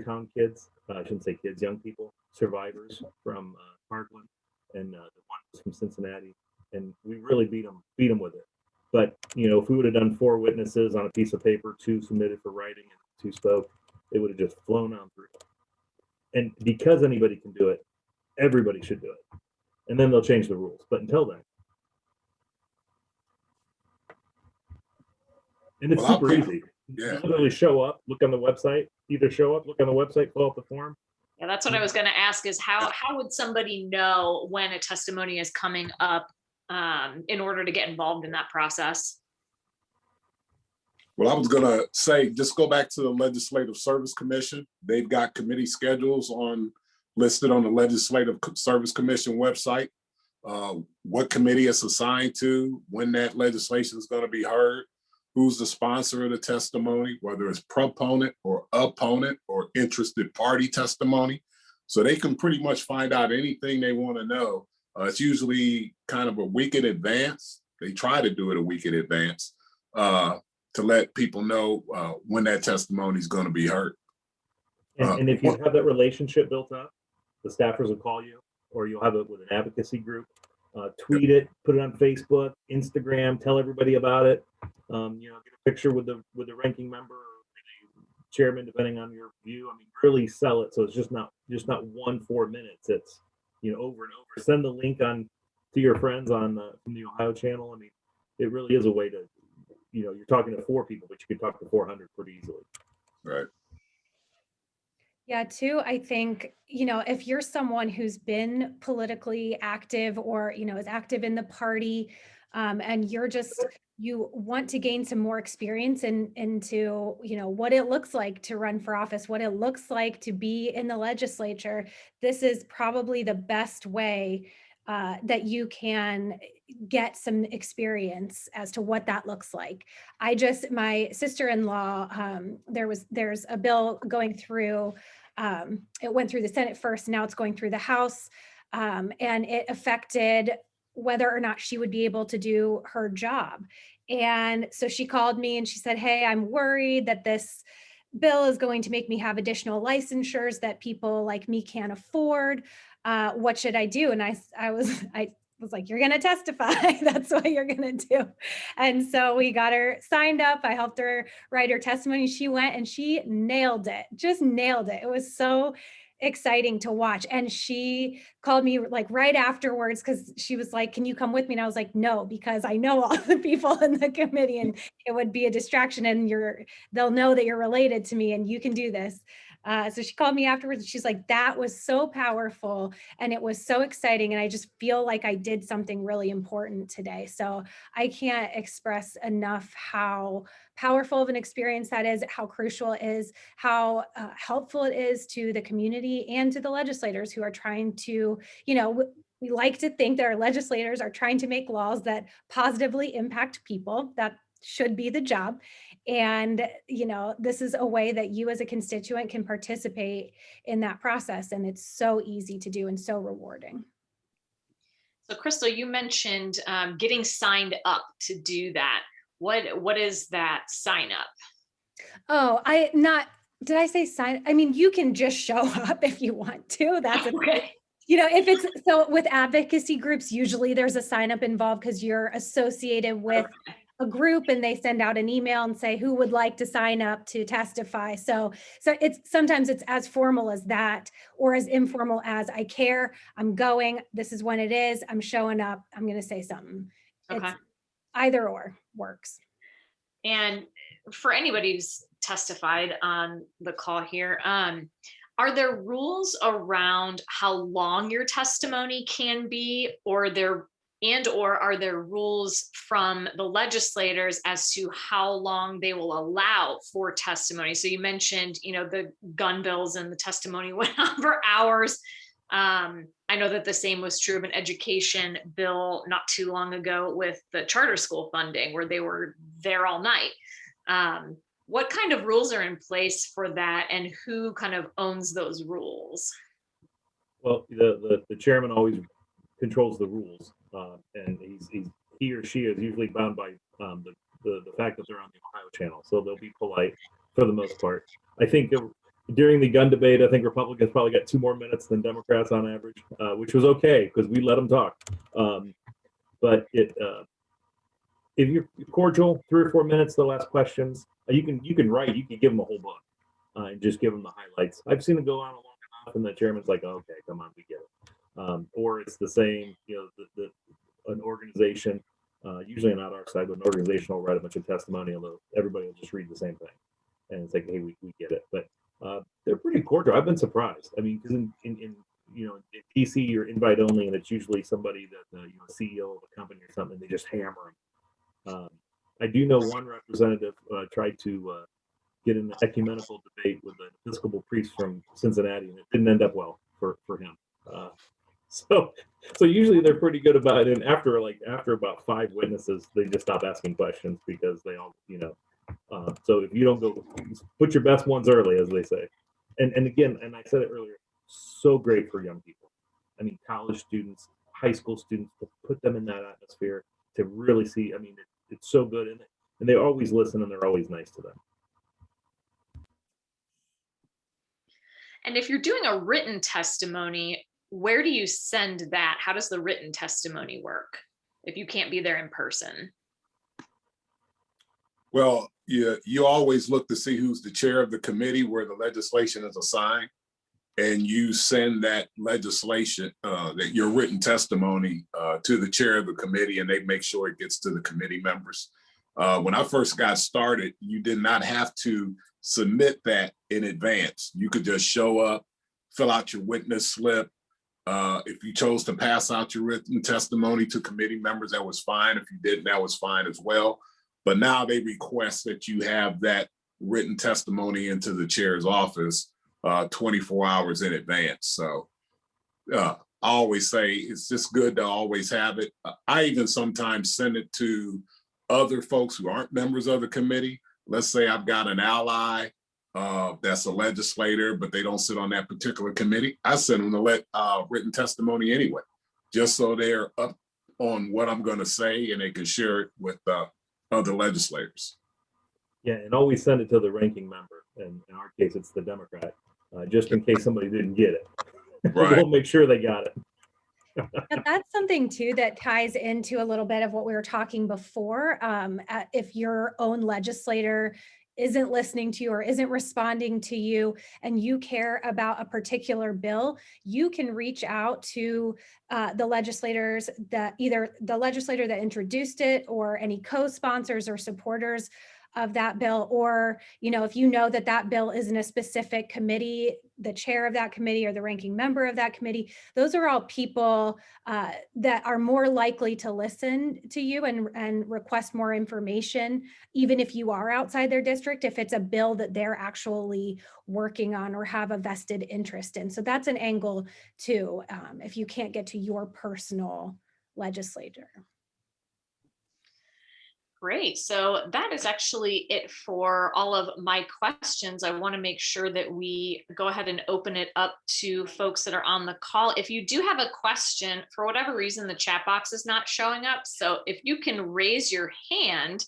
town kids, I shouldn't say kids, young people, survivors from Parkland, and the one was from Cincinnati, and we really beat them with it. But you know, if we would have done 4 witnesses on a piece of paper, 2 submitted for writing and 2 spoke, it would have just flown on through. And because anybody can do it, everybody should do it. And then they'll change the rules. But until then, and it's super easy. Yeah. You literally show up, look on the website, either show up, look on the website, fill out the form. Yeah, that's what I was going to ask is how would somebody know when a testimony is coming up in order to get involved in that process? Well, I was going to say, just go back to the Legislative Service Commission. They've got committee schedules listed on the Legislative Service Commission website. What committee it's assigned to, when that legislation is going to be heard, who's the sponsor of the testimony, whether it's proponent or opponent or interested party testimony. So they can pretty much find out anything they want to know. It's usually kind of a week in advance. They try to do it a week in advance to let people know when that testimony is going to be heard. And if you have that relationship built up, the staffers will call you, or you'll have it with an advocacy group. Tweet it, put it on Facebook, Instagram, tell everybody about it. You know, get a picture with the ranking member or the chairman, depending on your view. I mean, really sell it so it's just not 4 minutes. It's, you know, over and over. Send the link on to your friends on from the Ohio channel. I mean, it really is a way to, you're talking to 4 people, but you can talk to 400 pretty easily. Right. Yeah, too, I think, if you're someone who's been politically active or, is active in the party, and you want to gain some more experience into, what it looks like to run for office, what it looks like to be in the legislature, this is probably the best way that you can get some experience as to what that looks like. My sister-in-law, there's a bill going through. It went through the Senate first, now it's going through the House, and it affected whether or not she would be able to do her job. And so she called me and she said, "Hey, I'm worried that this bill is going to make me have additional licensures that people like me can't afford. What should I do?" And I was like, "You're going to testify. That's what you're going to do." And so we got her signed up. I helped her write her testimony. She went and she nailed it, just nailed it. It was so exciting to watch. And she called me like right afterwards because she was like, "Can you come with me?" And I was like, "No, because I know all the people in the committee and it would be a distraction, and they'll know that you're related to me and you can do this." So she called me afterwards and she's like, "That was so powerful and it was so exciting. And I just feel like I did something really important today." So I can't express enough how powerful of an experience that is, how crucial it is, how helpful it is to the community and to the legislators who are trying to, we like to think that our legislators are trying to make laws that positively impact people. That should be the job. And, this is a way that you as a constituent can participate in that process. And it's so easy to do and so rewarding. So Crystal, you mentioned getting signed up to do that. What is that sign up? Oh, did I say sign? I mean, you can just show up if you want to. That's Okay. if it's so with advocacy groups, usually there's a sign up involved because you're associated with a group and they send out an email and say who would like to sign up to testify. So sometimes it's as formal as that or as informal as I care, I'm going, this is when it is, I'm showing up, I'm going to say something. Okay. It's either or works. And for anybody who's testified on the call here, are there rules around how long your testimony can be, or are there rules from the legislators as to how long they will allow for testimony? So you mentioned, the gun bills and the testimony went on for hours. I know that the same was true of an education bill not too long ago with the charter school funding, where they were there all night. What kind of rules are in place for that, and who kind of owns those rules? Well, the chairman always controls the rules, and he or she is usually bound by the fact that they're on the Ohio channel, so they'll be polite for the most part. I think during the gun debate, I think Republicans probably got 2 more minutes than Democrats on average, which was okay because we let them talk. But if you're cordial, 3 or 4 minutes, they'll ask questions. You can write, you can give them a whole book and just give them the highlights. I've seen it go on long enough, and the chairman's like, "Oh, okay, come on, we get it." Or it's the same, an organization, usually not our side, but an organization will write a bunch of testimony, although everybody will just read the same thing. And it's like, "Hey, we get it." But they're pretty cordial. I've been surprised. I mean, because in DC, you're invite only, and it's usually somebody that CEO of a company or something. They just hammer them. I do know one representative tried to get in an ecumenical debate with an Episcopal priest from Cincinnati, and it didn't end up well for him. So usually they're pretty good about it. And after about 5 witnesses, they just stop asking questions because they all, so if you don't go, put your best ones early, as they say. And again, and I said it earlier, so great for young people. I mean, college students, high school students, to put them in that atmosphere to really see. I mean, it's so good, and they always listen, and they're always nice to them. And if you're doing a written testimony, where do you send that? How does the written testimony work if you can't be there in person? Well, you always look to see who's the chair of the committee where the legislation is assigned. and you send that legislation, that your written testimony to the chair of the committee, and they make sure it gets to the committee members. When I first got started, you did not have to submit that in advance. You could just show up, fill out your witness slip. If you chose to pass out your written testimony to committee members, that was fine. If you didn't, that was fine as well. But now they request that you have that written testimony into the chair's office 24 hours in advance. So I always say it's just good to always have it. I even sometimes send it to other folks who aren't members of the committee. Let's say I've got an ally that's a legislator, but they don't sit on that particular committee. I send them the written testimony anyway, just so they're up on what I'm going to say and they can share it with other legislators. Yeah, and always send it to the ranking member. And in our case, it's the Democrat, just in case somebody didn't get it. Right. We'll make sure they got it. But that's something too that ties into a little bit of what we were talking before. If your own legislator isn't listening to you or isn't responding to you and you care about a particular bill, you can reach out to the legislators, that either the legislator that introduced it or any co-sponsors or supporters of that bill, or, you know, if you know that that bill is in a specific committee, the chair of that committee or the ranking member of that committee, those are all people that are more likely to listen to you and request more information, even if you are outside their district, if it's a bill that they're actually working on or have a vested interest in. So that's an angle too, if you can't get to your personal legislator. Great. So that is actually it for all of my questions. I want to make sure that we go ahead and open it up to folks that are on the call. If you do have a question, for whatever reason, the chat box is not showing up. So if you can raise your hand,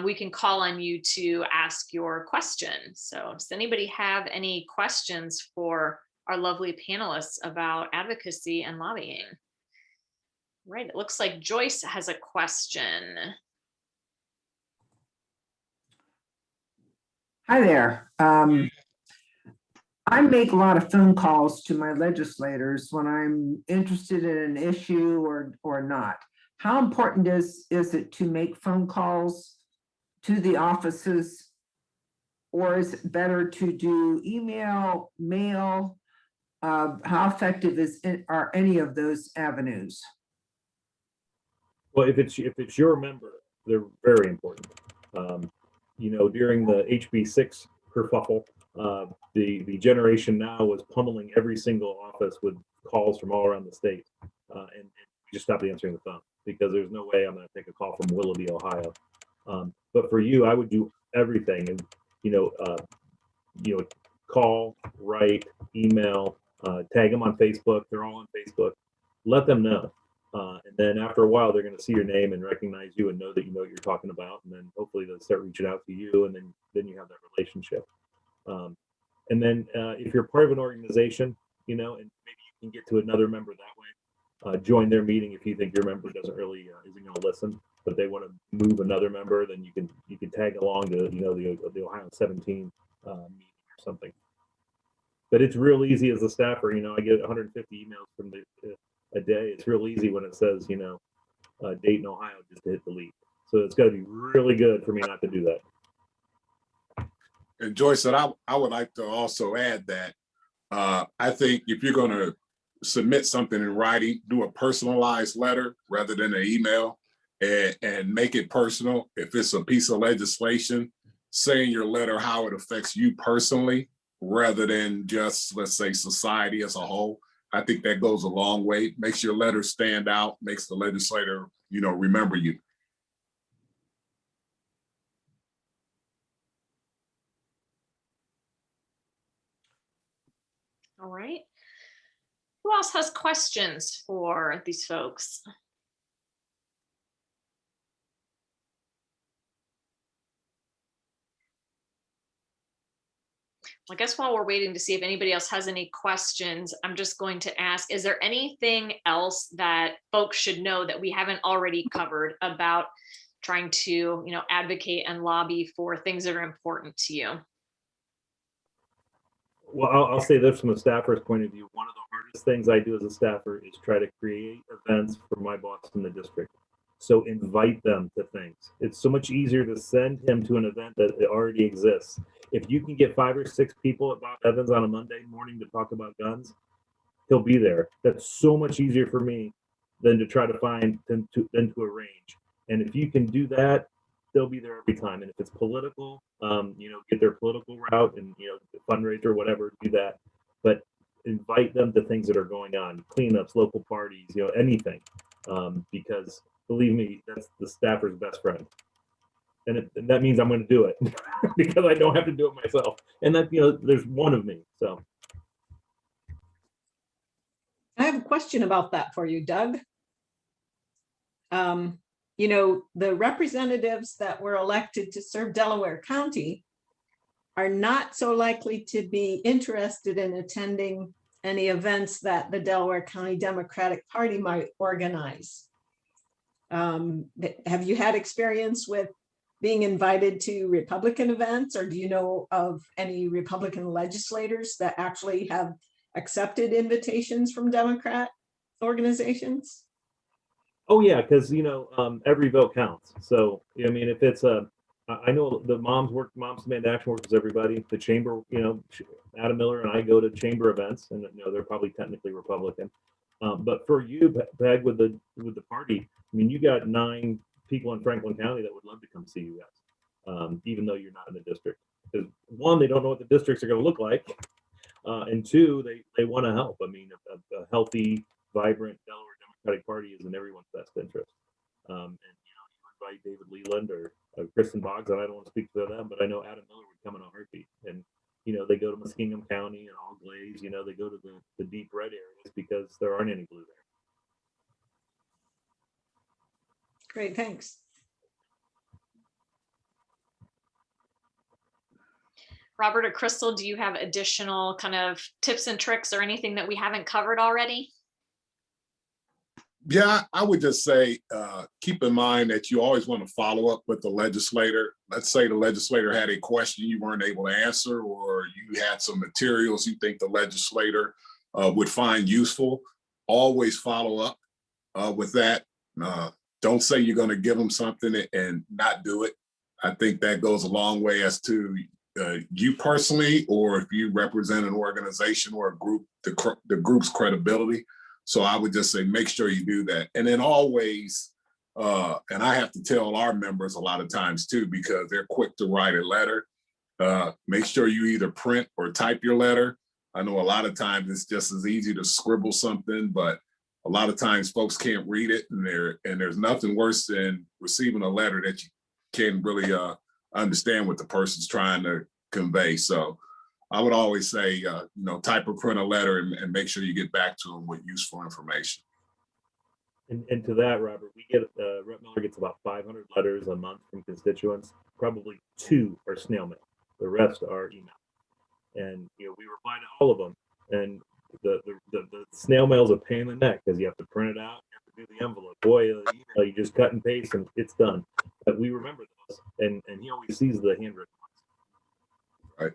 we can call on you to ask your question. So does anybody have any questions for our lovely panelists about advocacy and lobbying? Right. It looks like Joyce has a question. Hi there. I make a lot of phone calls to my legislators when I'm interested in an issue or not. How important is it to make phone calls to the offices, or is it better to do email, mail? How effective are any of those avenues? Well, if it's your member, they're very important. You know, during the HB6 kerfuffle, the generation now was pummeling every single office with calls from all around the state, and we just stopped answering the phone because there's no way I'm going to take a call from Willoughby, Ohio. But for you, I would do everything, and call, write, email, tag them on Facebook. They're all on Facebook. Let them know. And then after a while, they're going to see your name and recognize you and know that you know what you're talking about. And then hopefully they'll start reaching out to you, and then you have that relationship. And then if you're part of an organization, you know, and maybe you can get to another member that way, join their meeting if you think your member isn't going to listen, but they want to move another member, then you can tag along to, you know, the Ohio 17 meeting or something. But it's real easy as a staffer. You know, I get 150 emails from a day. It's real easy when it says, you know, Dayton, Ohio, just to hit delete. So it's got to be really good for me not to do that. And Joyce said, I would like to also add that I think if you're going to submit something in writing, do a personalized letter rather than an email, and make it personal. If it's a piece of legislation, say in your letter how it affects you personally, rather than just, let's say, society as a whole. I think that goes a long way, makes your letter stand out, makes the legislator, you know, remember you. All right. Who else has questions for these folks? I guess while we're waiting to see if anybody else has any questions, I'm just going to ask, is there anything else that folks should know that we haven't already covered about trying to, you know, advocate and lobby for things that are important to you? Well, I'll say this from a staffer's point of view. One of the hardest things I do as a staffer is try to create events for my boss in the district. So invite them to things. It's so much easier to send him to an event that already exists. If you can get 5 or 6 people at Bob Evans on a Monday morning to talk about guns, he'll be there. That's so much easier for me than to try to find than to arrange. And if you can do that, they'll be there every time. And if it's political, get their political route and fundraiser, whatever, do that. But invite them to things that are going on, cleanups, local parties, anything, because believe me, that's the staffer's best friend. And that means I'm going to do it because I don't have to do it myself. And that, there's one of me. So I have a question about that for you, Doug. The representatives that were elected to serve Delaware County are not so likely to be interested in attending any events that the Delaware County Democratic Party might organize. Have you had experience with being invited to Republican events, or do you know of any Republican legislators that actually have accepted invitations from Democrat organizations? Oh yeah, because every vote counts. So if it's I know the Moms Demand Action works with everybody. The chamber, Adam Miller and I go to chamber events, and they're probably technically Republican. But for you, Peg, with the party, you got 9 people in Franklin County that would love to come see you guys, even though you're not in the district. Because 1, they don't know what the districts are going to look like, and 2, they want to help. A healthy, vibrant Delaware Democratic Party is in everyone's best interest. And you invite David Leland or Kristen Boggs, and I don't want to speak for them, but I know Adam Miller would come in a heartbeat. And they go to Muskingum County and All Glaze. They go to the deep red areas because there aren't any blue there. Great, thanks. Robert or Crystal, do you have additional kind of tips and tricks or anything that we haven't covered already? Yeah, I would just say, keep in mind that you always want to follow up with the legislator. Let's say the legislator had a question you weren't able to answer, or you had some materials you think the legislator would find useful. Always follow up with that. Don't say you're going to give them something and not do it. I think that goes a long way as to you personally, or if you represent an organization or a group, the group's credibility. So I would just say, make sure you do that. And then always, and I have to tell our members a lot of times too, because they're quick to write a letter, make sure you either print or type your letter. I know a lot of times it's just as easy to scribble something, but a lot of times folks can't read it, and there's nothing worse than receiving a letter that you can't really understand what the person's trying to convey. So I would always say, type or print a letter and make sure you get back to them with useful information. And to that, Robert, Rep Miller gets about 500 letters a month from constituents. Probably 2 are snail mail. The rest are email. And we reply to all of them. And the snail mail is a pain in the neck because you have to print it out, you have to do the envelope. Boy, you just cut and paste and it's done. But we remember those, and he always sees the handwritten ones. Right.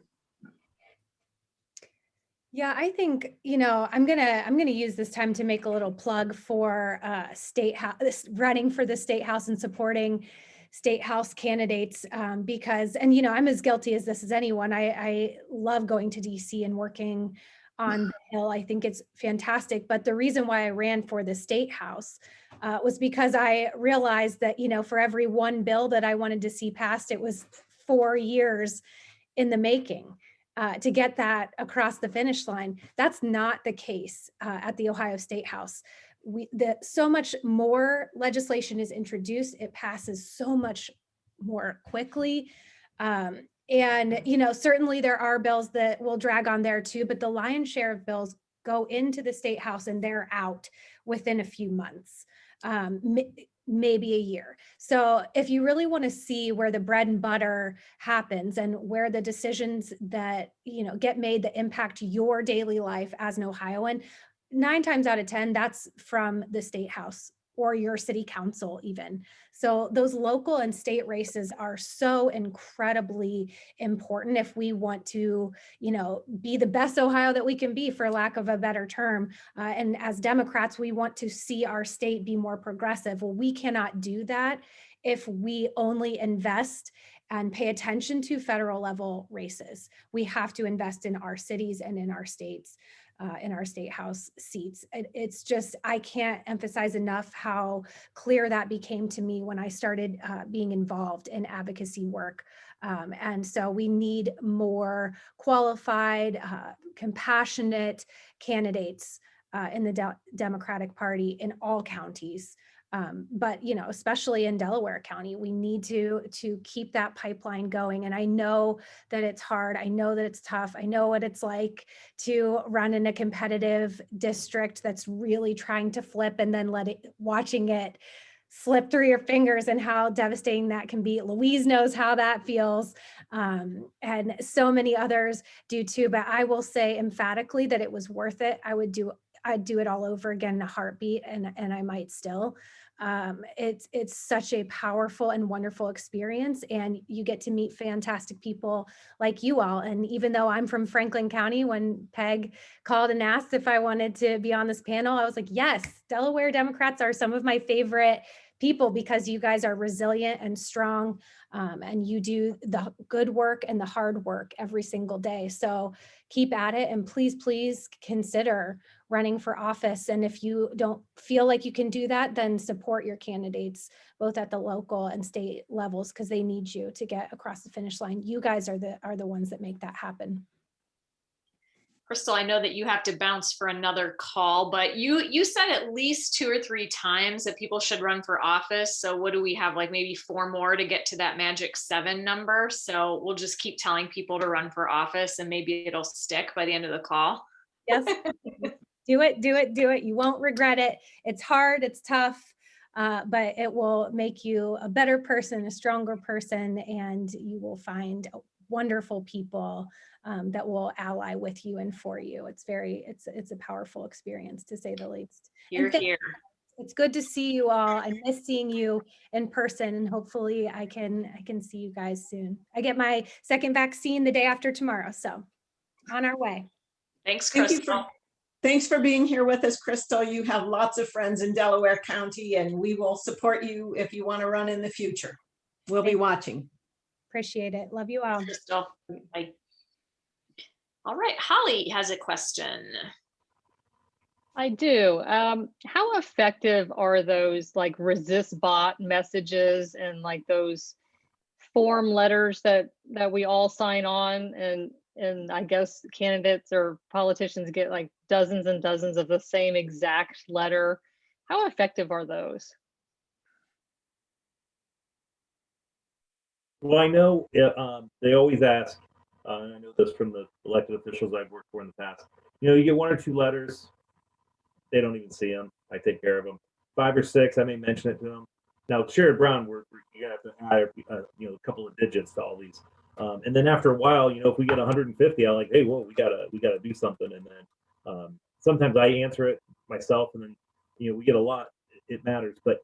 Yeah, I think, I'm gonna use this time to make a little plug for Statehouse, running for the Statehouse and supporting Statehouse candidates, because, I'm as guilty as this as anyone. I love going to DC and working on the Hill. I think it's fantastic. But the reason why I ran for the Statehouse was because I realized that, for every one bill that I wanted to see passed, it was 4 years in the making. To get that across the finish line. That's not the case at the Ohio Statehouse. So much more legislation is introduced. It passes so much more quickly. And, certainly there are bills that will drag on there too, but the lion's share of bills go into the Statehouse and they're out within a few months. Maybe a year. So if you really want to see where the bread and butter happens and where the decisions that, get made that impact your daily life as an Ohioan, 9 times out of 10, that's from the Statehouse or your city council even. So those local and state races are so incredibly important if we want to, be the best Ohio that we can be, for lack of a better term. And as Democrats, we want to see our state be more progressive. Well, we cannot do that if we only invest and pay attention to federal level races. We have to invest in our cities and in our states. In our state house seats. It's just, I can't emphasize enough how clear that became to me when I started being involved in advocacy work. And so we need more qualified, compassionate candidates in the Democratic Party in all counties. But especially in Delaware County, we need to keep that pipeline going. And I know that it's hard. I know that it's tough. I know what it's like to run in a competitive district that's really trying to flip, and then watching it slip through your fingers, and how devastating that can be. Louise knows how that feels. And so many others do too. But I will say emphatically that it was worth it. I'd do it all over again in a heartbeat, and I might still. It's such a powerful and wonderful experience, and you get to meet fantastic people like you all. And even though I'm from Franklin County, when Peg called and asked if I wanted to be on this panel, I was like, yes, Delaware Democrats are some of my favorite people, because you guys are resilient and strong, and you do the good work and the hard work every single day. So keep at it, and please consider running for office. And if you don't feel like you can do that, then support your candidates, both at the local and state levels, because they need you to get across the finish line. You guys are the ones that make that happen. Crystal, I know that you have to bounce for another call, but you said at least 2 or 3 times that people should run for office. So what do we have, like maybe 4 more to get to that magic 7 number? So we'll just keep telling people to run for office, and maybe it'll stick by the end of the call. Yes, do it. You won't regret it. It's hard, it's tough, but it will make you a better person, a stronger person, and you will find wonderful people that will ally with you and for you. It's a powerful experience, to say the least. You're here. It's good to see you all. I miss seeing you in person, and hopefully I can see you guys soon. I get my second vaccine the day after tomorrow, so on our way. Thanks, Thank you Crystal. Thanks for being here with us, Crystal. You have lots of friends in Delaware County, and we will support you if you want to run in the future. We'll be watching. Appreciate it. Love you all. Crystal. Bye. All right, Holly has a question. I do. How effective are those like resist bot messages and like those form letters that we all sign on, and I guess candidates or politicians get like dozens and dozens of the same exact letter? How effective are those? Well, I know they always ask, and I know this from the elected officials I've worked for in the past, you get 1 or 2 letters, they don't even see them. I take care of them. 5 or 6, I may mention it to them. Now, Sherrod Brown, you have to hire, a couple of digits to all these. And then after a while, if we get 150, I'm like, hey, whoa, we gotta do something. And then sometimes I answer it myself, and then we get a lot. It matters. But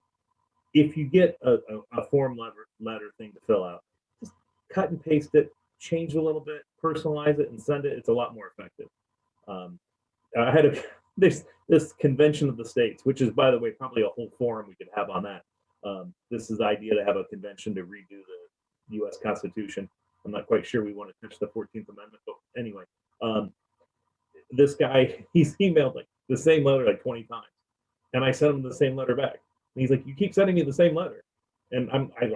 if you get a form letter thing to fill out, just cut and paste it, change it a little bit, personalize it, and send it. It's a lot more effective. I had this convention of the states, which is, by the way, probably a whole forum we could have on that. This is the idea to have a convention to redo the U.S. Constitution. I'm not quite sure we want to touch the 14th Amendment, but anyway, this guy, he's emailed like the same letter like 20 times, and I sent him the same letter back. And he's like, "You keep sending me the same letter," and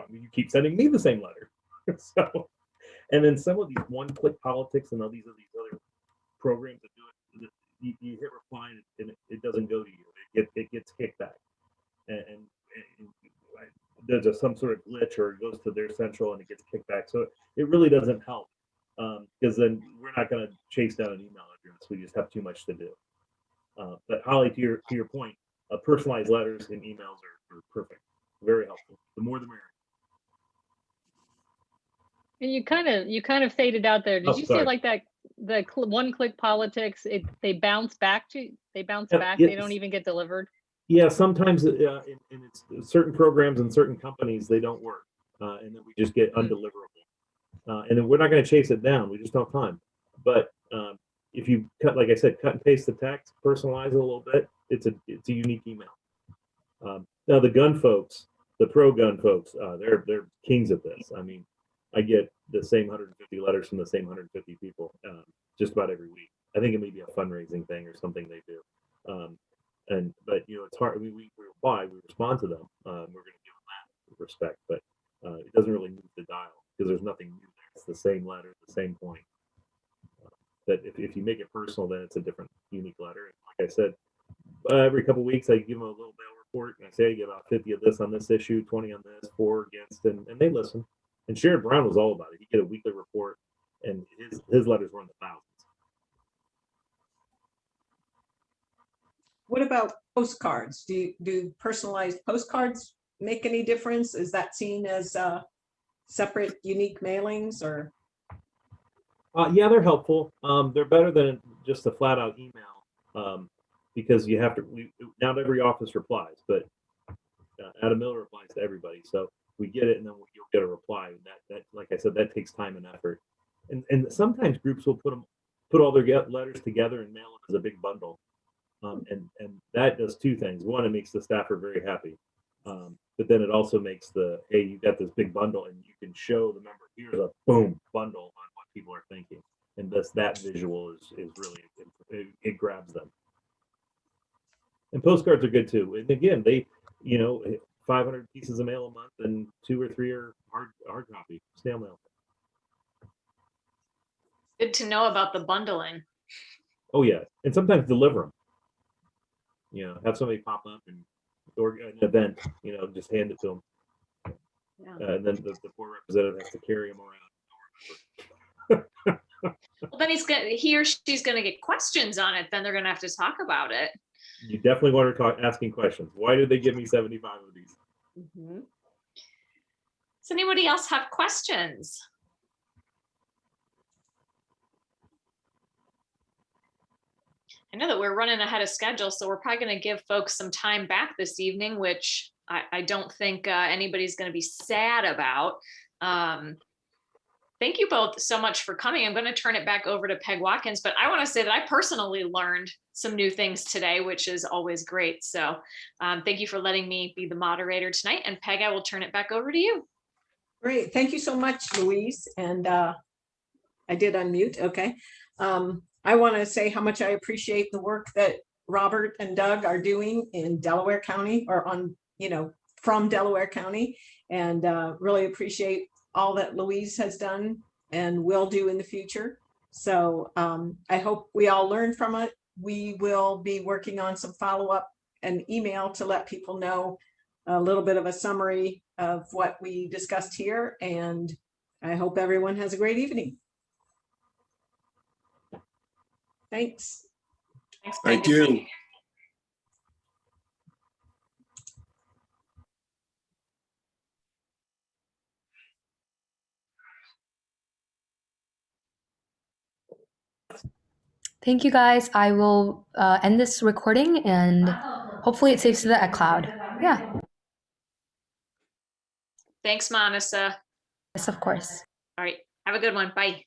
you keep sending me the same letter. So, and then some of these one-click politics and all these other programs that do it, you hit reply and it doesn't go to you. It gets kicked back, and there's some sort of glitch, or it goes to their central and it gets kicked back. So it really doesn't help, because then we're not going to chase down an email address. We just have too much to do. But Holly, to your point, personalized letters and emails are perfect, very helpful. The more the merrier. And you kind of faded out there. Did you say like that? The one-click politics, they bounce back. They don't even get delivered. Yeah, sometimes in certain programs and certain companies, they don't work. And then we just get undeliverable. And then we're not going to chase it down. We just don't have time. But if you like I said, cut and paste the text, personalize it a little bit, it's a unique email. Now the gun folks, the pro gun folks, they're kings at this. I mean, I get the same 150 letters from the same 150 people just about every week. I think it may be a fundraising thing or something they do. But it's hard. I mean, we reply, we respond to them. We're going to give them that respect, but it doesn't really move the dial because there's nothing new there. It's the same letter, the same point. But if you make it personal, then it's a different, unique letter. And like I said, every couple of weeks, I give them a little mail report, and I say I get about 50 of this on this issue, 20 on this, 4 against, and they listen. And Sherrod Brown was all about it. He get a weekly report, and his letters were in the thousands. What about postcards? Do personalized postcards make any difference? Is that seen as separate, unique mailings, or? Yeah, they're helpful. They're better than just a flat out email because you have to. Not every office replies, but Adam Miller replies to everybody. So we get it, and then you'll get a reply. That, like I said, that takes time and effort. And sometimes groups will put all their letters together and mail them as a big bundle. And that does 2 things. One, it makes the staffer very happy. But then it also makes hey, you got this big bundle, and you can show the member, here's a boom bundle on what people are thinking. And that visual is really, it grabs them. And postcards are good too. And again, they, 500 pieces of mail a month, and 2 or 3 are hard copy, snail mail. Good to know about the bundling. Oh yeah, and sometimes deliver them. Have somebody pop up or an event, just hand it to them. Yeah. And then the poor representative has to carry them around. Well, then he or she's gonna get questions on it. Then they're gonna have to talk about it. You definitely want to asking questions. Why did they give me 75 of these? Mm-hmm. Does anybody else have questions? I know that we're running ahead of schedule, so we're probably going to give folks some time back this evening, which I don't think anybody's going to be sad about. Thank you both so much for coming. I'm going to turn it back over to Peg Watkins, but I want to say that I personally learned some new things today, which is always great. So thank you for letting me be the moderator tonight. And Peg, I will turn it back over to you. Great. Thank you so much, Louise. And I did unmute. Okay. I want to say how much I appreciate the work that Robert and Doug are doing in Delaware County, or from Delaware County, and really appreciate all that Louise has done and will do in the future. So I hope we all learn from it. We will be working on some follow-up and email to let people know a little bit of a summary of what we discussed here. And I hope everyone has a great evening. Thanks. Thanks, Thank Peg. you. Thank you guys. I will end this recording and hopefully it saves to the iCloud. Yeah. Thanks, Manasa. Yes, of course. All right. Have a good one. Bye.